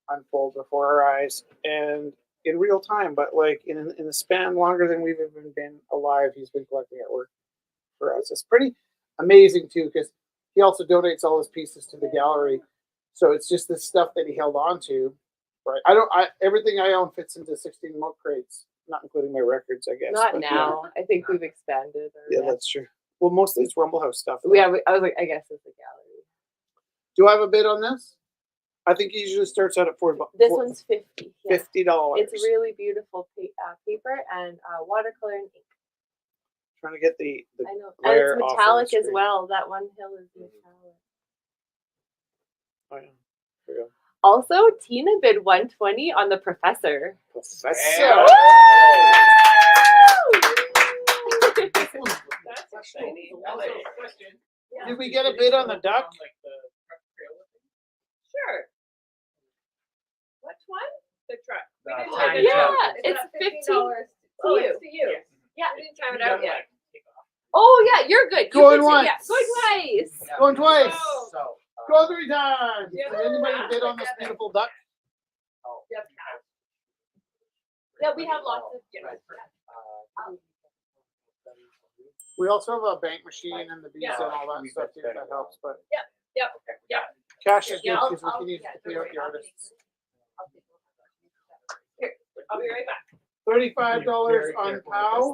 unfold before our eyes and in real time. But like in the span longer than we've even been alive, he's been collecting artwork for us. It's pretty amazing too because he also donates all his pieces to the gallery. So it's just this stuff that he held on to. Right. Everything I own fits into 16 milk crates, not including my records, I guess. Not but, now. I think we've expanded. Yeah, that's true. Well, mostly it's Rumble House stuff. I was like, I guess it's a gallery. Do I have a bid on this? I think he usually starts out at This one's 50. Yeah. $50. It's really beautiful paper and watercolor and ink. Trying to get the I know, and glare it's off of the metallic as screen. well. That one hill is metallic. Oh, yeah. There we go. Also, Tina bid 120 on the Professor. Professor. That's exciting. Did we get a bid on the duck? Sure. Which one? The truck. We The didn't tiny have it truck. out. It's $15 $15 Oh, to it's to you. Yeah. We didn't time it out yet. Oh yeah, you're good. You Going can- once. Yeah, going twice. Going twice. Oh. So, Go 3 times. Yeah. Did anybody bid on this beautiful duck? Yep. Yeah, we have lots of. We also have a bank machine and the bees and all that stuff too. That helps. But Yep. cash is Yeah, good I'll- because we can use it to pay out the artists. Here, I'll be right back. $35 on POW.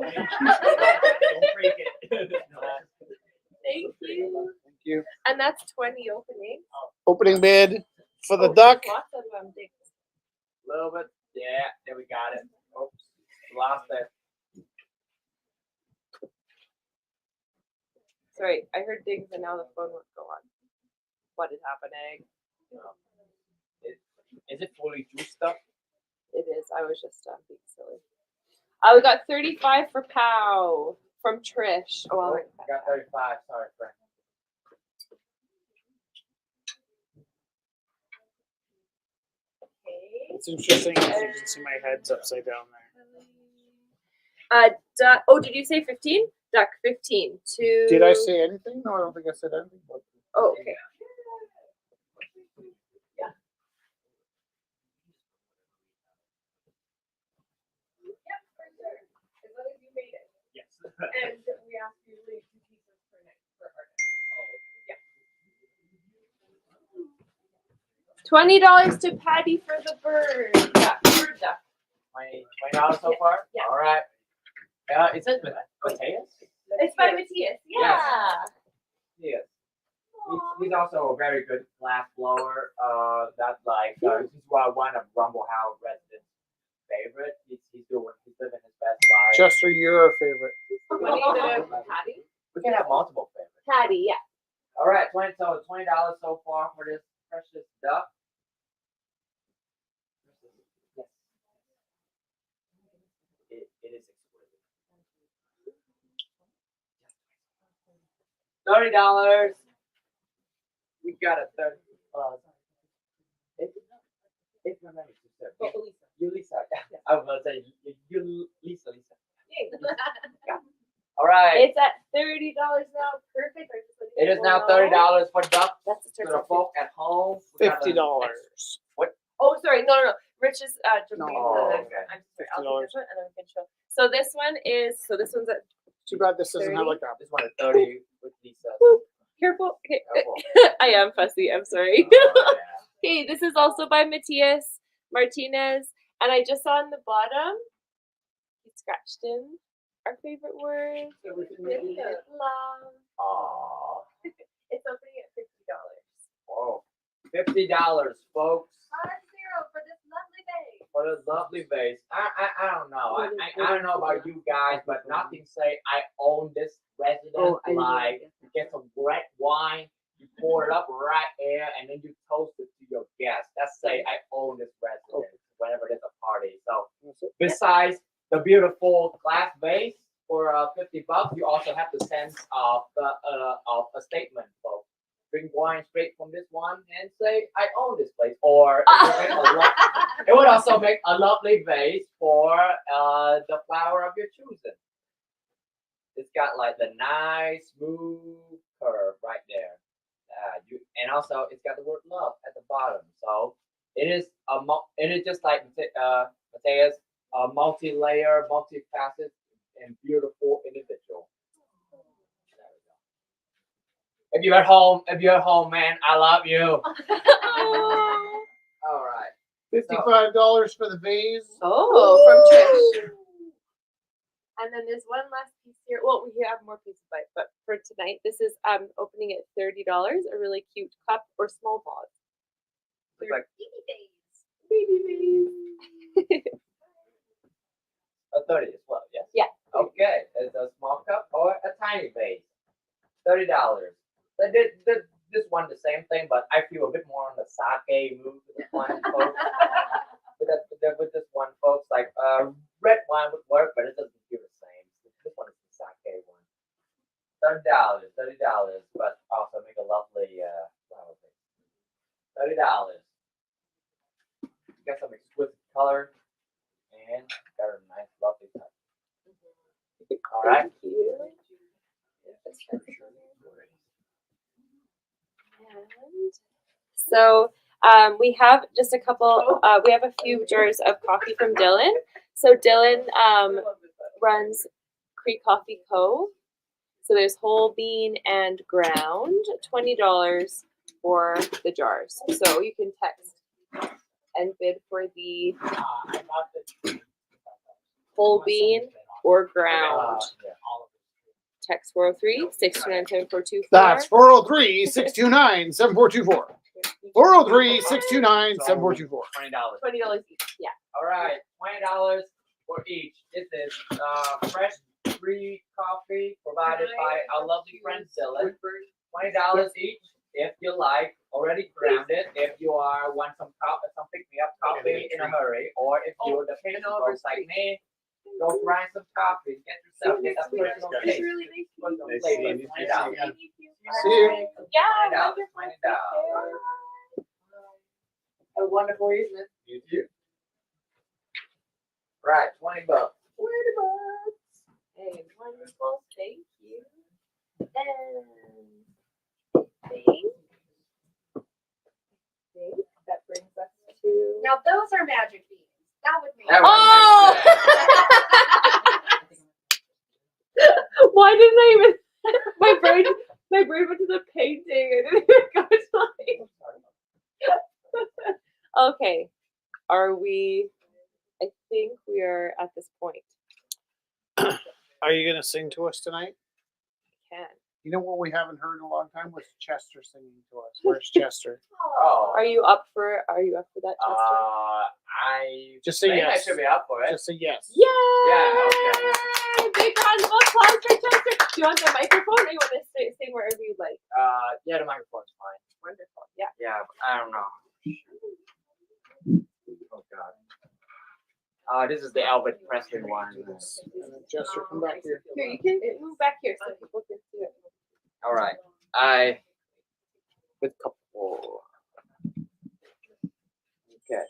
Thank you. Thank you. And that's 20 openings. Opening bid for the Oh, duck. Lots of things. a little bit. Yeah, there we got it. Oops, lost it. Sorry, I heard dings and now the phone won't go on. What is happening? Is it fully juiced up? It is. I was just being silly. We got 35 for POW from Trish. Oh, I'll write I that got down. 35. Sorry, friend. It's interesting. You can see my head's upside down there. Duck. Oh, did you say 15? Duck 15. To. Did I say anything? No, I don't think I said anything. Oh, okay. Yep, for sure. As long as you made it. Yes. And we ask you to leave 2 pieces per night for artists. $20 to Patty for the bird. Duck. Bird duck. $20 so far? Yeah. All right. It says Mateus? It's by Matthias. Yeah. Yes. He's also a very good glass blower. That's like this is one of Rumble House residents' favorite. He's living his best life. Chester, you're our favorite. Patty? We can have multiple favorites. Patty, yeah. All right, $20 so far for this precious duck. $30. We got a 30. It's my name, sister. You, Lisa. I was gonna say you, Lisa. All right. It's at $30 now. Perfect. I just let It is people now know. $30 for duck. That's the To the turkey. folk at home. we got a- $50. Oh, sorry. No. Rich is jumping No. into Oh, the okay. I'm sorry. I'll take $50. this one and then we can show. So this one's at Too bad this doesn't have like a. This one is 30 with Lisa. careful. Okay. Careful. I am fussy. I'm sorry. Oh, yeah. Okay, this is also by Matias Martinez, and I just saw on the bottom he scratched in our favorite word. Love. Aw. It's opening at $50. Whoa. $50, folks. 5-0 for this lovely day. For this lovely vase. I don't know. I don't know about you guys, but nothing say I own this residence. Like you get some red wine, you pour it up right there, and then you toast it to your guests. That's say I own this residence whenever there's a party. So besides the beautiful glass vase for $50, you also have the sense of a statement, folks. Drink wine straight from this one and say I own this place, or it would also make a lovely vase for the flower of your choosing. It's got like the nice smooth curve right there. And also it's got the word love at the bottom. So it is just like Mateus, a multi-layer, multifaceted, and beautiful individual. If you're at home, man, I love you. All right. $55 for the vase. Oh, from Trish. And then there's one last piece here. Well, we have more pieces by, but for tonight, this is opening at $30. A really cute cup or small vase. Looks like Baby vase. a 30 as well, yes. Yeah. Okay, is a small cup or a tiny vase? $30. This one the same thing, but I feel a bit more on the sake mood with this one, folks. with this one, folks, like red wine would work, but it doesn't feel the same. This one is the sake one. $30, but also make a lovely flower vase. $30. Got some exquisite color and got a nice, lovely touch. All right. Thank you. And so we have just a couple, we have a few jars of coffee from Dylan. So Dylan runs Cree Coffee Co. So there's whole bean and ground, $20 for the jars. So you can text and bid for the whole bean or ground. Text 403-629-7424. That's 403-629-7424. 403-629-7424. $20. $20 each. Yeah. All right, $20 for each. This is fresh Cree coffee provided by our lovely friend Dylan. $20 each if you like, already grounded. If you want some pick me up coffee in a hurry, or if you're the patient folks like me, go grind some coffee, get yourself a personal It's taste. really nice For to the meet lady, you. $20. Thank you. See you. Yeah, $20, wonderful. $20. Take care. A wonderful evening. You too. Right, $20. Hey, wonderful. Thank you. And think that brings us to. Now those are magic beans. That would make That Oh! Why didn't I even? My brain went to the painting. I didn't even go to Okay, are we? I think we are at this point. Are you going to sing to us tonight? Can. You know what we haven't heard in a long time was Chester singing to us. Where's Chester? Oh. Are you up for that, Chester? I Just say think I yes. should be up for it. Just say yes. Yay! Yeah, Big round of applause for Chester. Do you want the microphone or you want to sing wherever you like? Yeah, the microphone's fine. Wonderful. Yeah. Yeah, but I don't know. Oh God. This is the Elvis Presley one. And then Chester, come back here. Here, you can move back here so people can see it. All right. I with couple. Okay.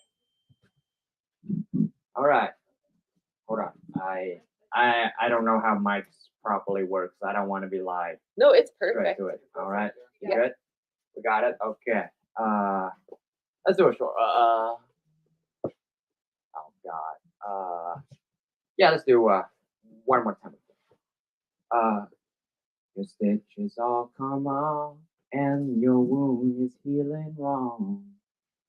All right. Hold on. I don't know how mics properly works. I don't want to be live. No, it's Straight perfect. to it. All right. You Yeah. good? We got it. Okay. Let's do a short. Oh God. Yeah. Let's do one more time. Your stitches all come off, and your wound is healing wrong.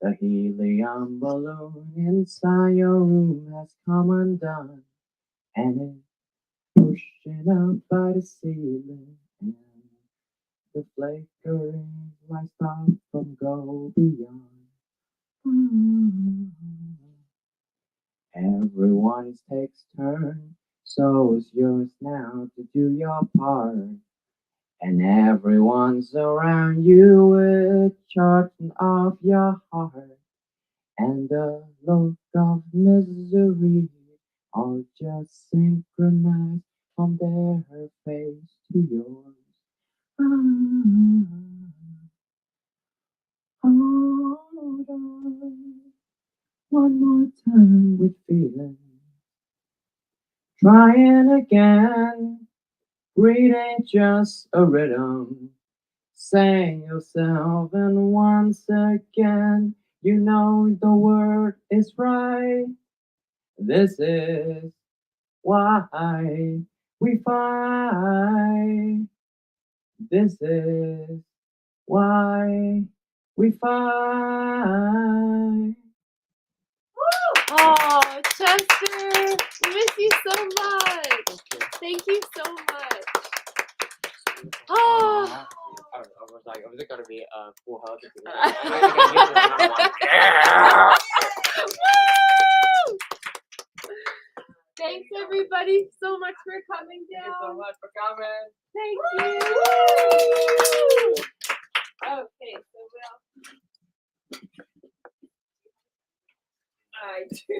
The helium balloon inside your room has come undone, and it's pushing up by the ceiling. And the flickering lights start from go beyond. Everyone takes turn, so it's yours now to do your part. And everyone's around you with charting off your heart. And the look of misery all just synchronized from their face to yours. Hold on one more time with feeling. Trying again, reading just a rhythm. Saying yourself, and once again, you know the word is right. This is why we fight. This is why we fight. Oh, Chester, we miss you so much. Thank you so much. Oh. I was like, was it gonna be a full hug? Woo! Thanks everybody so much for coming Thank you so down. much for coming. Thank you. Okay, so I do.